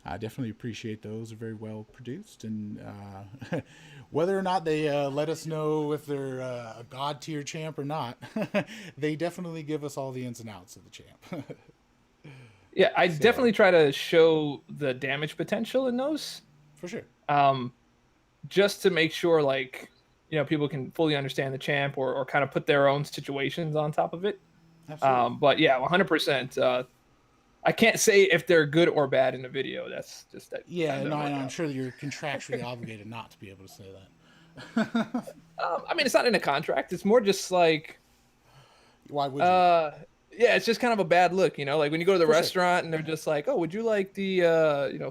I definitely appreciate those. They're very well produced, and whether or not they let us know if they're a god tier champ or not, they definitely give us all the ins and outs of the champ. Yeah, I definitely try to show the damage potential in those. For sure. Just to make sure, like, people can fully understand the champ or kind of put their own situations on top of it. Absolutely. But yeah, 100%. I can't say if they're good or bad in a video. That's just that. Yeah, no, I'm sure that you're contractually obligated not to be able to say that. I mean, it's not in a contract. It's more just like, why would you? Yeah, it's just kind of a bad look, like when you go to the restaurant and they're just like, oh, would you like the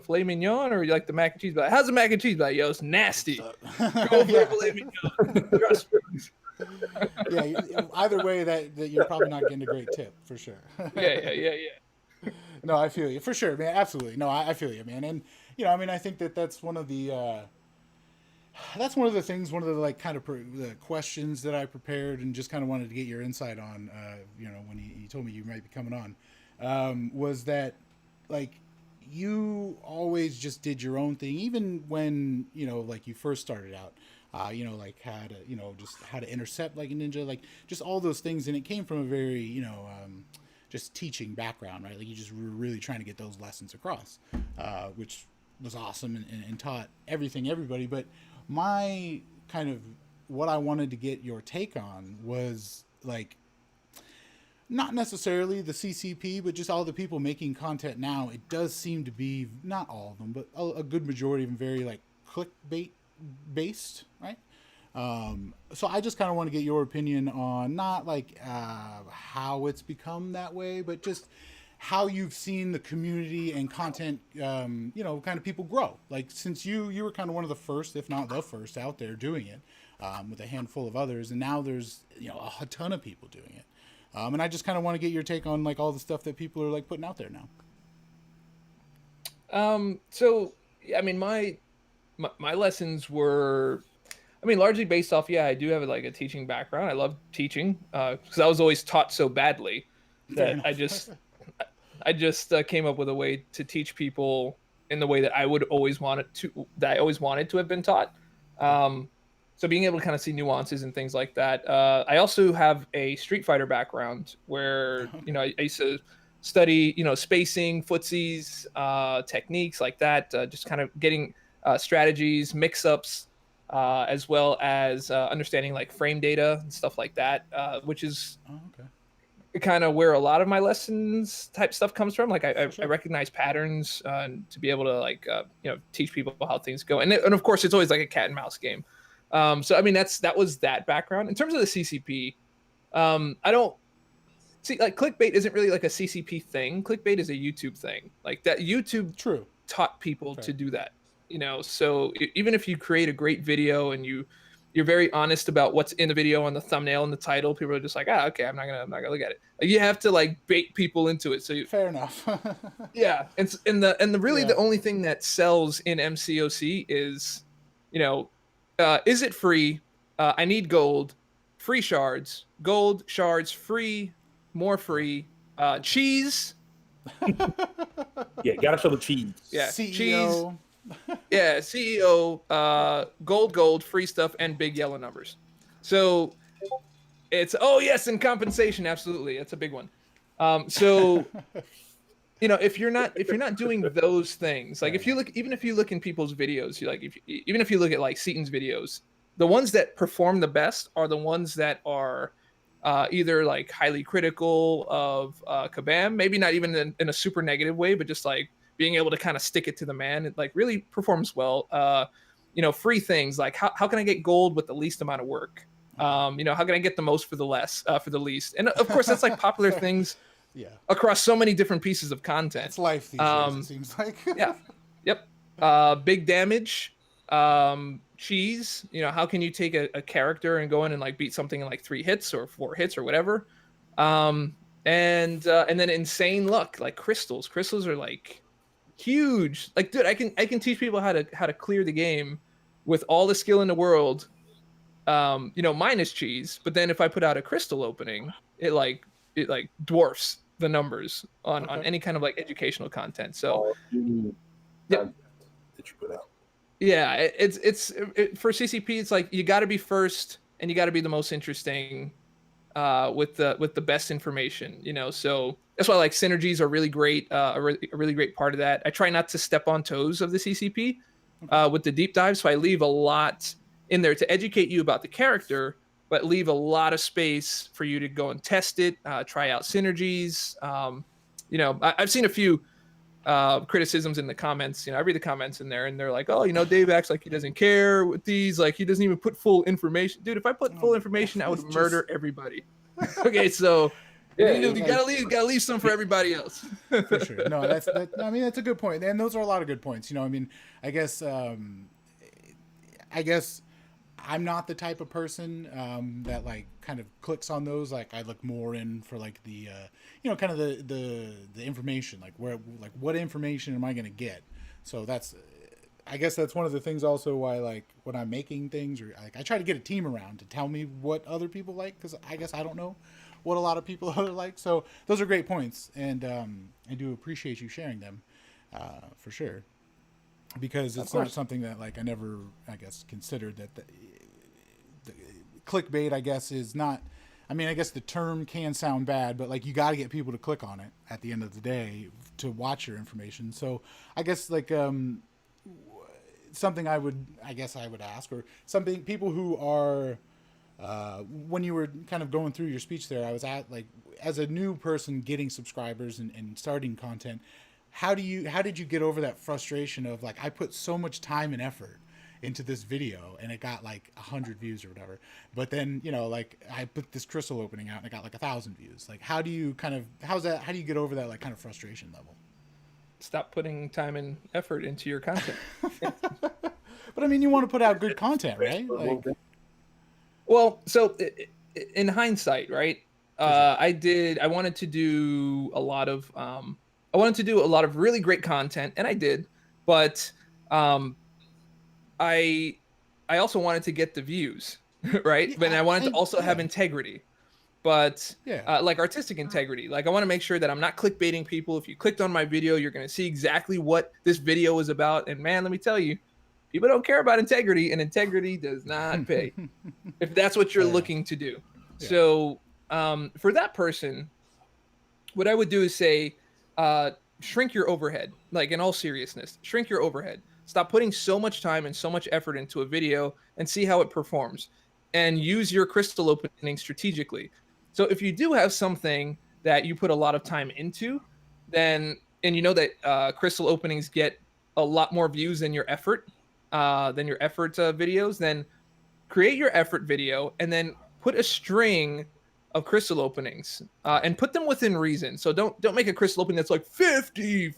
filet mignon, or would you like the mac and cheese? But how's the mac and cheese? But yo, it's nasty. Go for the filet mignon. Trust me. Yeah, either way, that you're probably not getting a great tip for sure. Yeah. No, I feel you for sure, man. Absolutely. No, I feel you, man. And I mean, I think that's one of the things, one of the like kind of the questions that I prepared and just kind of wanted to get your insight on. When you told me you might be coming on, was that like you always just did your own thing, even when like you first started out. Like how to just how to intercept like a ninja, like just all those things, and it came from a very just teaching background, right? Like you just were really trying to get those lessons across, which was awesome and taught everybody. But my kind of what I wanted to get your take on was like not necessarily the CCP, but just all the people making content now. It does seem to be, not all of them, but a good majority of them very like clickbait based, right? So I just kind of want to get your opinion on not like how it's become that way, but just how you've seen the community and content, kind of people grow. Like since you were kind of one of the first, if not the first, out there doing it, with a handful of others, and now there's a ton of people doing it. And I just kind of want to get your take on like all the stuff that people are like putting out there now. So I mean, my lessons were, largely based off, I do have like a teaching background. I love teaching because I was always taught so badly that I just came up with a way to teach people in the way that I always wanted to have been taught. So being able to kind of see nuances and things like that. I also have a Street Fighter background where, I used to study, spacing, footsies, techniques like that, just kind of getting strategies, mix-ups, as well as understanding like frame data and stuff like that, which is kind of where a lot of my lessons type stuff comes from. Like I recognize patterns to be able to like teach people how things go, and of course it's always like a cat and mouse game. So I mean that was that background. In terms of the CCP, I don't see like clickbait isn't really like a CCP thing. Clickbait is a YouTube thing. Like that YouTube taught people to do that. So even if you create a great video and you're very honest about what's in the video on the thumbnail and the title, people are just like, okay, I'm not gonna look at it. You have to like bait people into it. So fair enough. Yeah, and the only thing that sells in MCoC is, is it free? I need gold, free shards, gold shards, free, more free, cheese. Yeah, gotta show the cheese. Yeah, CEO. Cheese. Yeah, CEO, gold, free stuff, and big yellow numbers. So it's and compensation, absolutely, that's a big one. So if you're not doing those things, like if you look in people's videos, even if you look at like Seaton's videos, the ones that perform the best are the ones that are either like highly critical of Kabam, maybe not even in a super negative way, but just like being able to kind of stick it to the man. It like really performs well. Free things like how can I get gold with the least amount of work? How can I get the most for the less, for the least? And of course, that's like popular things across so many different pieces of content. It's life these days, it seems like. Yeah. Yep. Big damage. Cheese. How can you take a character and go in and like beat something in like 3 hits or 4 hits or whatever? And then insane luck, like crystals. Crystals are like huge. Like, dude, I can teach people how to clear the game with all the skill in the world. Minus cheese, but then if I put out a crystal opening, it dwarfs the numbers on any kind of like educational content. So that you put out. Yeah, it's for CCP. It's like you got to be first, and you got to be the most interesting, with the best information. So that's why like synergies are really great. A really great part of that. I try not to step on toes of the CCP with the deep dive, so I leave a lot in there to educate you about the character, but leave a lot of space for you to go and test it, try out synergies. I've seen a few criticisms in the comments. I read the comments in there, and they're like, "Oh, Dave acts like he doesn't care with these. Like he doesn't even put full information." Dude, if I put full information, I would murder everybody. Okay, so you gotta leave some for everybody else. For sure. No, that's a good point, and those are a lot of good points. I guess I'm not the type of person that like kind of clicks on those. Like I look more in for like the kind of the information, like what information am I going to get? So I guess that's one of the things also why like when I'm making things, or like I try to get a team around to tell me what other people like, because I guess I don't know what a lot of people are like. So those are great points, and I do appreciate you sharing them for sure. Because it's not something that like I never, I guess, considered that the clickbait, I guess, is not. I mean, I guess the term can sound bad, but like you got to get people to click on it at the end of the day to watch your information. So I guess like something I would ask, or something people who are when you were kind of going through your speech there, I was at like as a new person getting subscribers and starting content. How did you get over that frustration of like I put so much time and effort into this video and it got like 100 views or whatever, but then like I put this crystal opening out and it got like 1,000 views? Like how do you get over that like kind of frustration level? Stop putting time and effort into your content. But I mean, you want to put out good content, right? Like, well, so in hindsight, right? I wanted to do a lot of really great content, and I did, but I also wanted to get the views, right? Yeah, but I wanted to also have integrity, but like artistic integrity. Like I want to make sure that I'm not clickbaiting people. If you clicked on my video, you're going to see exactly what this video is about. And man, let me tell you, people don't care about integrity, and integrity does not pay if that's what you're looking to do. Yeah. So for that person, what I would do is say, shrink your overhead. Like in all seriousness, shrink your overhead. Stop putting so much time and so much effort into a video and see how it performs, and use your crystal opening strategically. So if you do have something that you put a lot of time into, then, and you know that crystal openings get a lot more views than your effort videos, then create your effort video and then put a string of crystal openings and put them within reason. So don't make a crystal opening that's like 50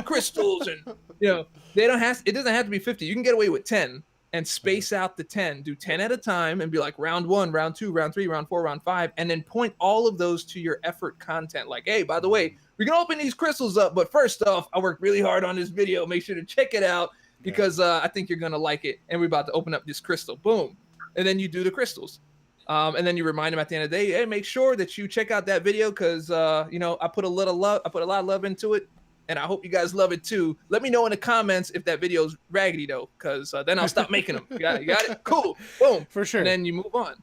crystals, and it doesn't have to be 50. You can get away with 10 and space out the 10. Do 10 at a time and be like round 1, round 2, round 3, round 4, round 5, and then point all of those to your effort content. Like, hey, by the way, we can open these crystals up, but first off, I worked really hard on this video. Make sure to check it out because I think you're gonna like it, and we're about to open up this crystal. Boom. And then you do the crystals. And then you remind them at the end of the day, hey, make sure that you check out that video because I put a lot of love into it, and I hope you guys love it too. Let me know in the comments if that video's raggedy though, because then I'll stop making them. You got it? Cool. Boom. For sure. And then you move on.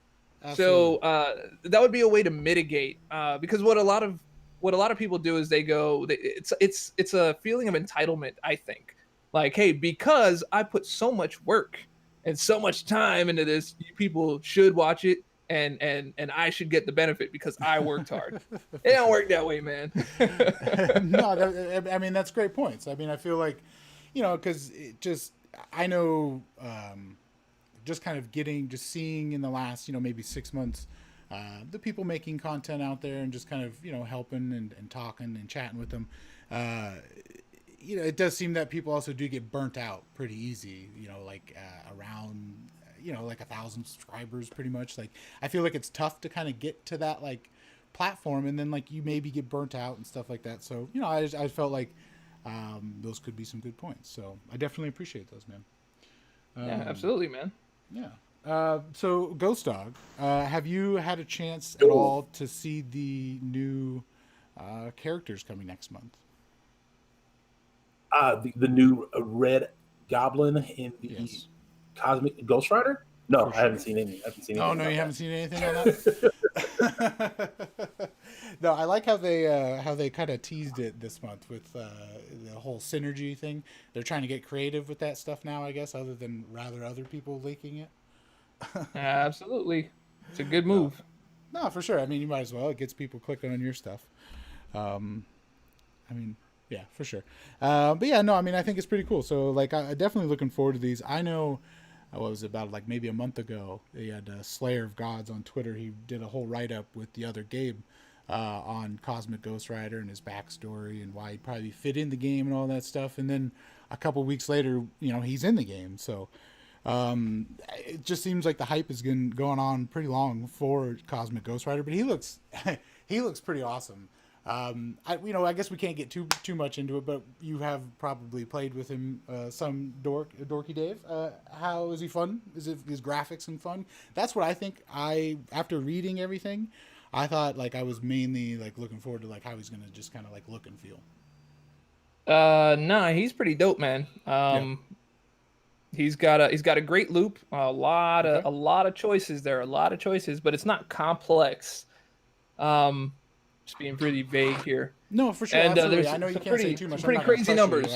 Absolutely. So that would be a way to mitigate because what a lot of people do is they go, it's a feeling of entitlement, I think. Like, hey, because I put so much work and so much time into this, you people should watch it. and I should get the benefit because I worked hard. It don't work that way, man. No, I mean, that's great points. I mean, I feel like, because I know, just kind of seeing in the last, maybe 6 months, the people making content out there and just kind of, helping and talking and chatting with them. It does seem that people also do get burnt out pretty easy, like around, like 1,000 subscribers pretty much. Like, I feel like it's tough to kind of get to that, like, platform, and then, like, you maybe get burnt out and stuff like that. So, I felt like those could be some good points. So I definitely appreciate those, man. Yeah, absolutely, man. Yeah. So GhostDog, have you had a chance at all to see the new characters coming next month? The new Red Goblin in the Cosmic Ghost Rider? No, I haven't seen any. Oh, no, you haven't seen anything on that? No, I like how they kind of teased it this month with the whole synergy thing. They're trying to get creative with that stuff now, I guess, other than rather other people leaking it. Absolutely. It's a good move. No, for sure. I mean, you might as well. It gets people clicking on your stuff. I mean, yeah, for sure. But yeah, no, I mean, I think it's pretty cool. So, like, I'm definitely looking forward to these. I know, what was it, about like maybe a month ago, he had Slayer of Gods on Twitter. He did a whole write-up with the other Gabe on Cosmic Ghost Rider and his backstory and why he'd probably fit in the game and all that stuff. And then a couple weeks later, he's in the game. So it just seems like the hype has been going on pretty long for Cosmic Ghost Rider. But he looks pretty awesome. I guess we can't get too much into it, but you have probably played with him some, Dorky Dave. How is he fun? Is his graphics and fun? That's what I think. After reading everything, I thought, like, I was mainly, like, looking forward to, like, how he's gonna just kind of, like, look and feel. Nah, he's pretty dope, man. He's got a great loop, a lot of choices there, but it's not complex. Just being pretty vague here. No, for sure. And there's I know you can't say too much. Pretty crazy numbers.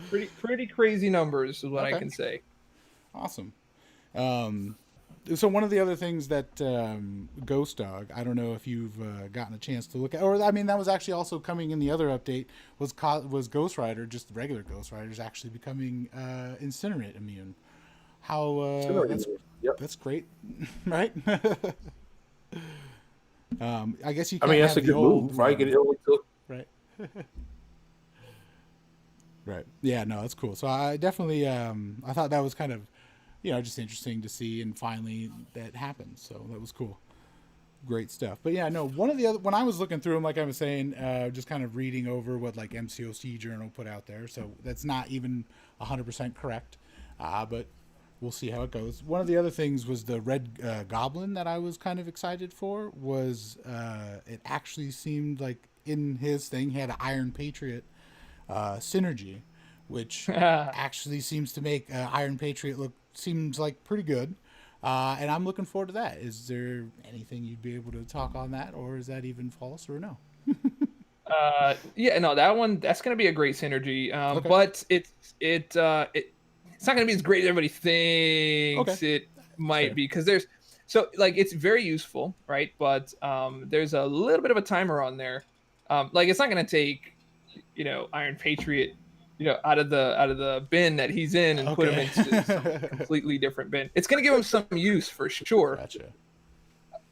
pretty crazy numbers is what I can say. Awesome. So one of the other things that GhostDog, I don't know if you've gotten a chance to look at, or I mean, that was actually also coming in the other update, was Ghost Rider, just regular Ghost Riders, actually becoming Incinerate immune. How that's great, right? I guess you. I mean, that's a good move, right? It only took right. Right. Yeah. No, that's cool. So I definitely, I thought that was kind of, just interesting to see, and finally that happened. So that was cool. Great stuff. But yeah, no, one of the other, when I was looking through them, like I was saying, just kind of reading over what like MCoC Journal put out there. So that's not even 100% correct, but we'll see how it goes. One of the other things was the Red Goblin that I was kind of excited for. Was it actually seemed like in his thing he had an Iron Patriot synergy, which actually seems to make Iron Patriot seems like pretty good. And I'm looking forward to that. Is there anything you'd be able to talk on that, or is that even false, or no? Yeah, no, that's going to be a great synergy. Okay. But it's not going to be as great as everybody thinks it might be, because it's very useful, right? But there's a little bit of a timer on there. It's not going to take, Iron Patriot, out of the bin that he's in and put him into some completely different bin. It's going to give him some use for sure. Gotcha.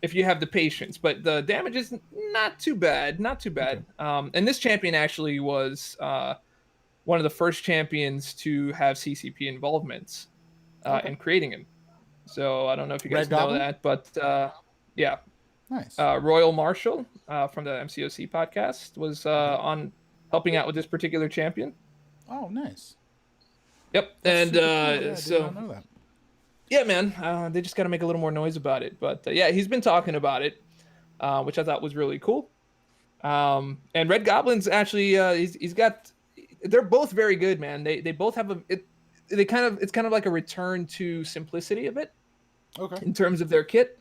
If you have the patience, but the damage is not too bad. Okay. And this champion actually was one of the first champions to have CCP involvements in creating him. So I don't know if you guys know that, but yeah. Nice. Royal Marshall from the MCoC podcast was on helping out with this particular champion. Oh, nice. Yep. That's and cool. so, I did not know that. Yeah, man, they just got to make a little more noise about it. But yeah, he's been talking about it, which I thought was really cool. And Red Goblin's actually, he's got. They're both very good, man. They both have it's kind of like a return to simplicity a bit. Okay. In terms of their kit.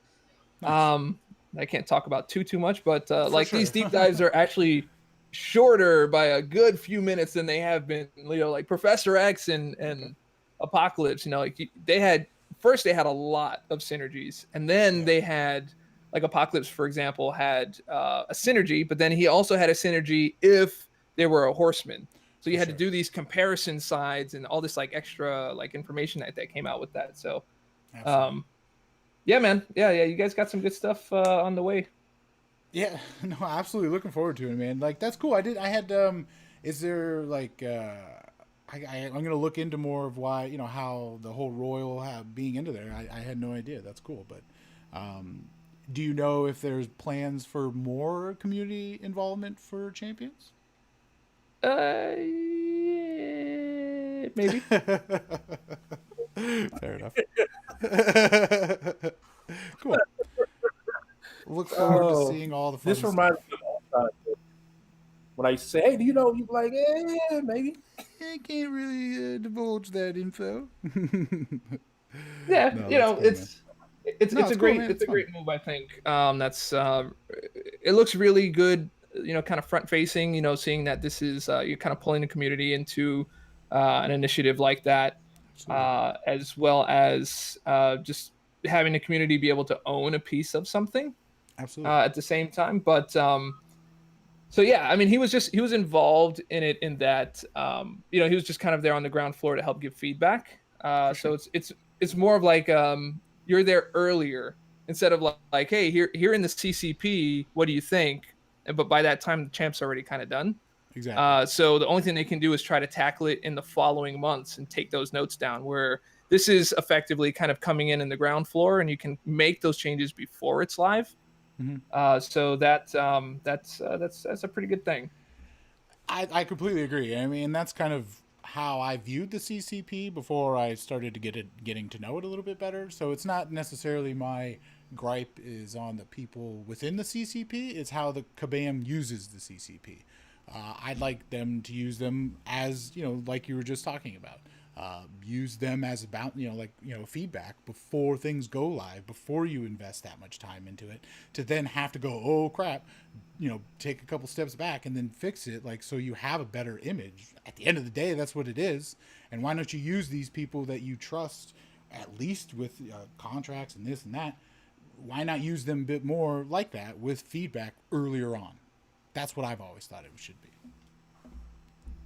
Nice. I can't talk about too much, but these deep dives are actually shorter by a good few minutes than they have been. Like Professor X and Apocalypse, they had first they had a lot of synergies, and then they had like Apocalypse, for example, had a synergy, but then he also had a synergy if they were a horseman. So you had to do these comparison sides and all this like extra like information that came out with that. So, yeah, man, yeah, you guys got some good stuff on the way. Yeah, no, absolutely looking forward to it, man. Like that's cool. I had is there like I'm gonna look into more of why, you know, how the whole royal being into there. I had no idea. That's cool, but do you know if there's plans for more community involvement for champions? Maybe. Fair enough. Cool. Look forward to seeing all the fun This reminds me of all time. When I used to say, "Hey, do you know?" You'd be like, "Yeah, maybe." I can't really divulge that info. Yeah, No, you know, cool, it's cool, a great man. it's a great move, I think. That's it looks really good, you know, kind of front facing, you know, seeing that this is you're kind of pulling the community into an initiative like that, as well as just having the community be able to own a piece of something. Absolutely. At the same time, but so yeah, I mean, he was involved in it in that you know, he was just kind of there on the ground floor to help give feedback. So it's more of like you're there earlier instead of like hey, here in the CCP, what do you think? But by that time, the champ's already kind of done. Exactly. So the only thing they can do is try to tackle it in the following months and take those notes down. Where this is effectively kind of coming in the ground floor, and you can make those changes before it's live. Mm-hmm. So that's a pretty good thing. I completely agree. I mean, that's kind of how I viewed the CCP before I started to getting to know it a little bit better. So it's not necessarily my gripe is on the people within the CCP. It's how the Kabam uses the CCP. I'd like them to use them as, you know, like you were just talking about. Use them as about, you know, like, you know, feedback before things go live, before you invest that much time into it, to then have to go, oh crap, you know, take a couple steps back and then fix it, like, so you have a better image. At the end of the day, that's what it is. And why don't you use these people that you trust, at least with contracts and this and that? Why not use them a bit more like that with feedback earlier on? That's what I've always thought it should be.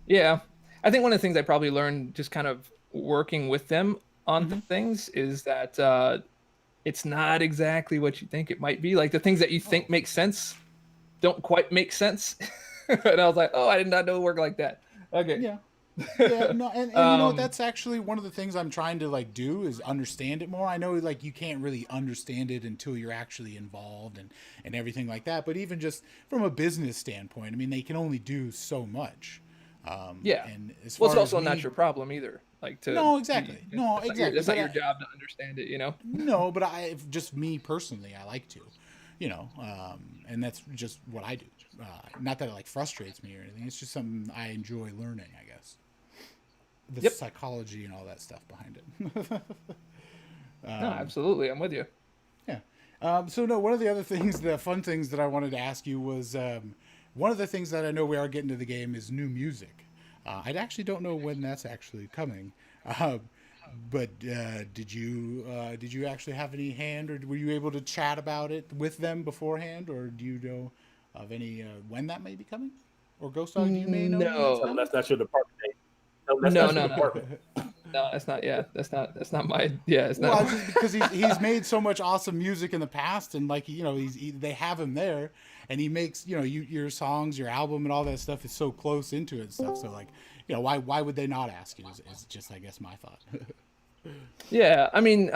Yeah. I think one of the things I probably learned just kind of working with them on things is that it's not exactly what you think it might be. Like the things that you think make sense don't quite make sense. And I was like, oh, I did not know it worked like that. Okay. Yeah. Yeah, no, and you know, that's actually one of the things I'm trying to like do is understand it more. I know like you can't really understand it until you're actually involved and everything like that. But even just from a business standpoint, I mean, they can only do so much. Yeah. And as Well, far it's also as not your problem either. Like to no, exactly. No, it's exactly. It's not your job to understand it, you know. No, but just me personally, I like to, you know, and that's just what I do. Not that it like frustrates me or anything. It's just something I enjoy learning, I guess. The psychology and all that stuff behind it. No, absolutely, I'm with you. Yeah. So no, one of the other things, the fun things that I wanted to ask you was one of the things that I know we are getting to the game is new music. I actually don't know when that's actually coming. But did you actually have any hand, or were you able to chat about it with them beforehand, or do you know of any when that may be coming? Or GhostDog, do you may know? No, that's not your department name. No. Department. No, that's not. Yeah, that's not my. Yeah, it's not. Well, just because he's made so much awesome music in the past, and like, you know, they have him there, and he makes, you know, your songs, your album, and all that stuff is so close into it and stuff. So like, you know, why would they not ask you? Is just, I guess, my thought. Yeah, I mean,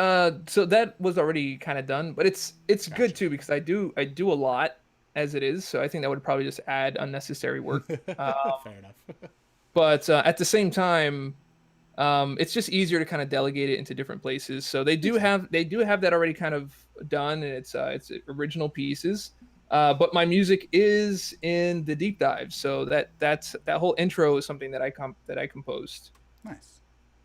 so that was already kind of done, but it's good too because I do a lot as it is, so I think that would probably just add unnecessary work. Fair enough. But at the same time, it's just easier to kind of delegate it into different places. So they do have that already kind of done, and it's original pieces. But my music is in the deep dive, so that whole intro is something that I composed. Nice.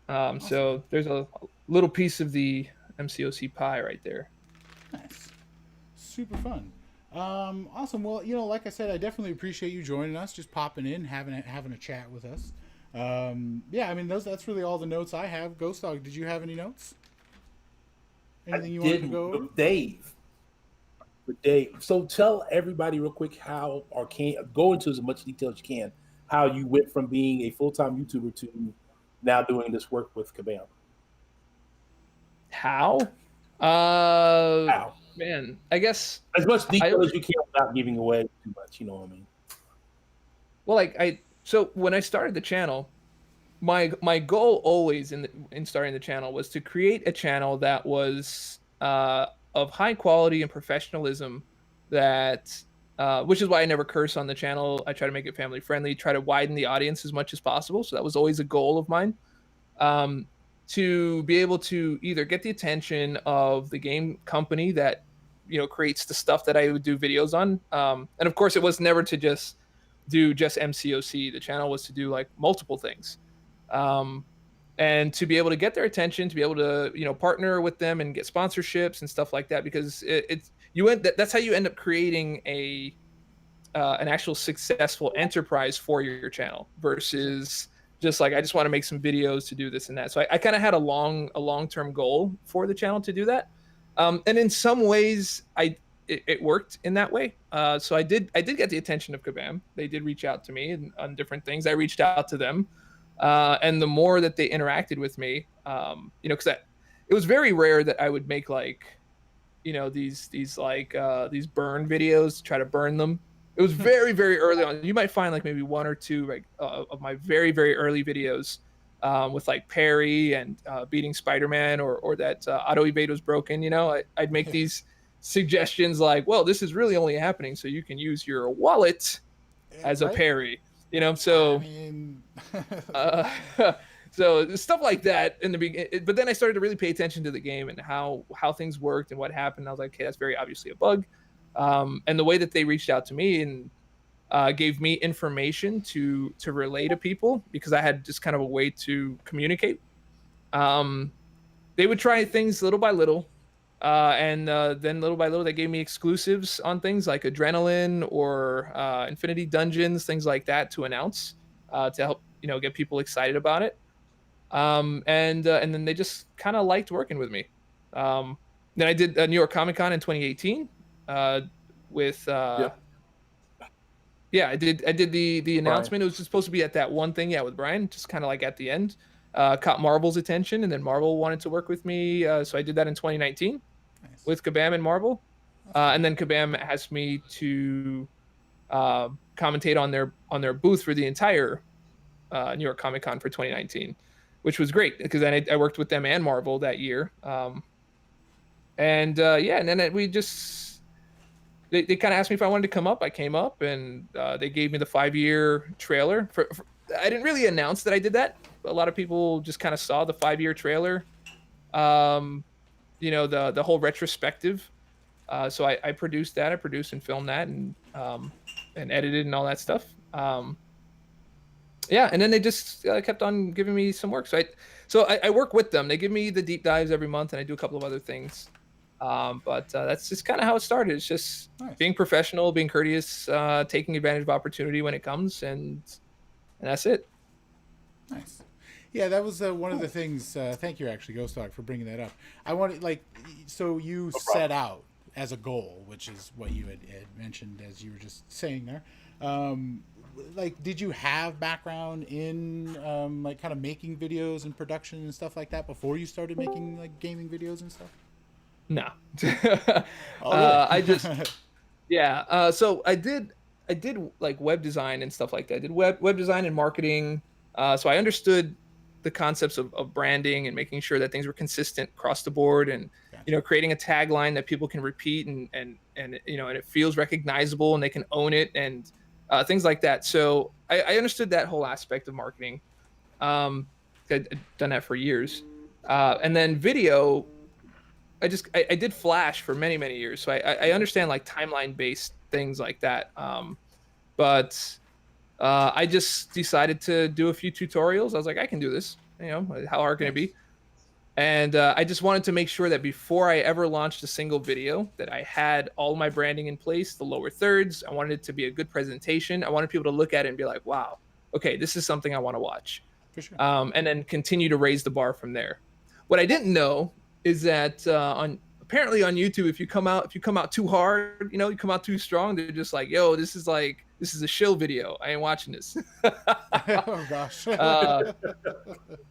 Awesome. So there's a little piece of the MCoC pie right there. Nice. Super fun. Awesome. Well, you know, like I said, I definitely appreciate you joining us, just popping in, having a chat with us. Yeah, I mean, that's really all the notes I have. GhostDog, did you have any notes? Anything you wanted to go over? Dave. So tell everybody real quick how, or can go into as much detail as you can, how you went from being a full-time YouTuber to now doing this work with Kabam. How? How? Man, I guess as much detail as you can without giving away too much. You know what I mean? Well, so when I started the channel, my goal always in starting the channel was to create a channel that was of high quality and professionalism, that which is why I never curse on the channel. I try to make it family friendly, try to widen the audience as much as possible. So that was always a goal of mine, to be able to either get the attention of the game company that creates the stuff that I would do videos on, and of course it was never to just do just MCoC. The channel was to do like multiple things, and to be able to get their attention, to be able to partner with them and get sponsorships and stuff like that, because that's how you end up creating an actual successful enterprise for your channel, versus just like, I just want to make some videos to do this and that. So I kind of had a long-term goal for the channel to do that, and in some ways it worked in that way. So I did get the attention of Kabam. They did reach out to me on different things. I reached out to them. And the more that they interacted with me, because it was very rare that I would make like, these burn videos, try to burn them. It was very, very early on. You might find like maybe one or two like of my very, very early videos with like Perry and beating Spider-Man, or that auto evade was broken. I'd make these suggestions like, well, this is really only happening so you can use your wallet as a parry. So I mean... so stuff like that in the beginning, but then I started to really pay attention to the game and how things worked and what happened. I was like, okay, that's very obviously a bug. And the way that they reached out to me and gave me information to relay to people, because I had just kind of a way to communicate. They would try things little by little. And then little by little, they gave me exclusives on things like Adrenaline or Infinity Dungeons, things like that, to announce, to help get people excited about it. And then they just kind of liked working with me. Then I did New York Comic Con in 2018 with I did the announcement. Brian. It was just supposed to be at that one thing, with Brian, just kind of like at the end. Caught Marvel's attention, and then Marvel wanted to work with me, so I did that in 2019 with Kabam and Marvel, and then Kabam asked me to commentate on their booth for the entire New York Comic Con for 2019, which was great, because then I worked with them and Marvel that year, and then we just they kind of asked me if I wanted to come up. I came up, and they gave me the 5-year trailer. I didn't really announce that I did that. A lot of people just kind of saw the 5-year trailer, the whole retrospective. So I produced that. I produced and filmed that, and edited and all that stuff. And then they just kept on giving me some work. So I work with them. They give me the deep dives every month, and I do a couple of other things. But that's just kind of how it started. It's just being professional, being courteous, taking advantage of opportunity when it comes, and that's it. Nice. Yeah, that was one of the things. Thank you, actually, GhostDog, for bringing that up. I wanted, so you set out as a goal, which is what you had mentioned as you were just saying there. Did you have background in kind of making videos and production and stuff like that before you started making like gaming videos and stuff? No. Oh, really? I just so I did like web design and stuff like that. I did web design and marketing. So I understood the concepts of branding and making sure that things were consistent across the board, and creating a tagline that people can repeat and it feels recognizable and they can own it, and things like that. So I understood that whole aspect of marketing. I'd done that for years, and then video. I did Flash for many years, so I understand like timeline based things like that. But I just decided to do a few tutorials. I was like, I can do this. How hard can it be? And I just wanted to make sure that before I ever launched a single video, that I had all my branding in place, the lower thirds. I wanted it to be a good presentation. I wanted people to look at it and be like, wow, okay, this is something I want to watch. For sure. And then continue to raise the bar from there. What I didn't know is that apparently on YouTube, if you come out too hard, you know, you come out too strong, they're just like, yo, this is a shill video. I ain't watching this. Oh gosh.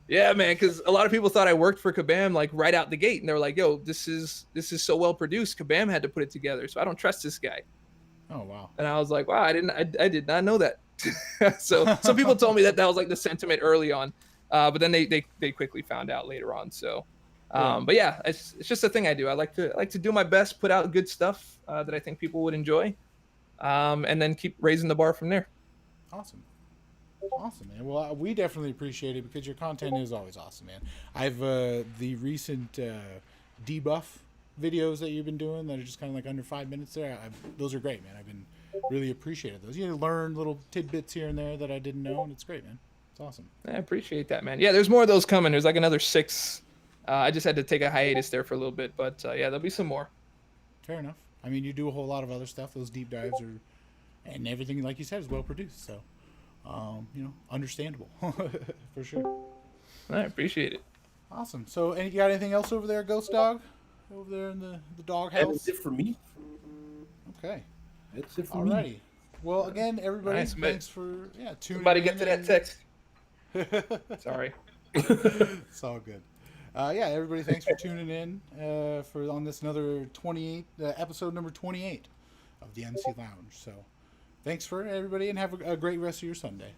Yeah, man, because a lot of people thought I worked for Kabam like right out the gate, and they were like, yo, this is so well produced. Kabam had to put it together, so I don't trust this guy. Oh wow. And I was like, wow, I did not know that. So some people told me that was like the sentiment early on, but then they quickly found out later on. So, but yeah, it's just a thing I do. I like to do my best, put out good stuff that I think people would enjoy, and then keep raising the bar from there. Awesome. Awesome, man. Well, we definitely appreciate it because your content is always awesome, man. I've the recent debuff videos that you've been doing that are just kind of like under 5 minutes there. Those are great, man. I've been really appreciated those. You learn little tidbits here and there that I didn't know, and it's great, man. It's awesome. I appreciate that, man. Yeah, there's more of those coming. There's like another 6. I just had to take a hiatus there for a little bit, but yeah, there'll be some more. Fair enough. I mean, you do a whole lot of other stuff. Those deep dives are, and everything, like you said, is well produced. So, you know, understandable for sure. I appreciate it. Awesome. So, you got anything else over there, Ghost Dog? Over there in the dog house? That's it for me. Okay. That's it for me. Alrighty. Well, again, everybody, Nice, thanks for tuning Somebody in. get to that text. Sorry. It's all good. Yeah, everybody, thanks for tuning in on this another 28 episode number 28 of the MC Lounge. So, thanks for everybody, and have a great rest of your Sunday.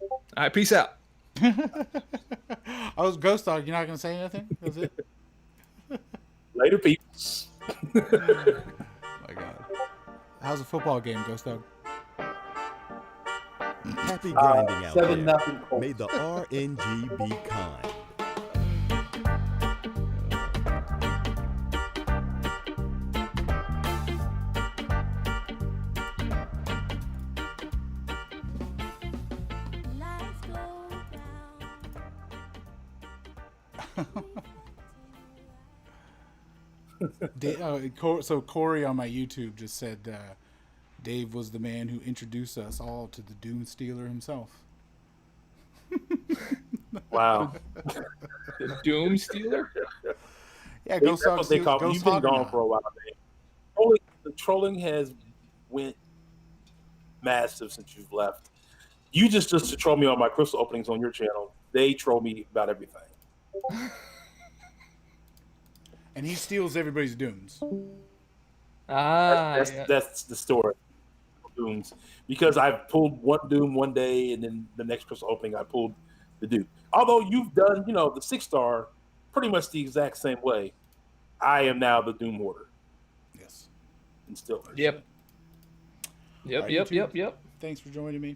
All right, peace out. I was Ghost Dog. You're not gonna say anything? That's it. Later, peeps. My God. How's the football game, Ghost Dog? Happy grinding out 7-0 there. Colts. May the RNG be kind. So Corey on my YouTube just said Dave was the man who introduced us all to the Doom Stealer himself. Wow. The Doom Stealer? Yeah, That's what they call me. You've been gone for a while, man. The trolling has went massive since you've left. You just to troll me on my crystal openings on your channel. They troll me about everything. And he steals everybody's dooms. That's the story. Dooms, because I pulled one doom one day, and then the next crystal opening I pulled the doom. Although you've done, the 6-star pretty much the exact same way. I am now the doom hoarder. Yes. And still. Yep. Right, Yep. Thanks for joining me.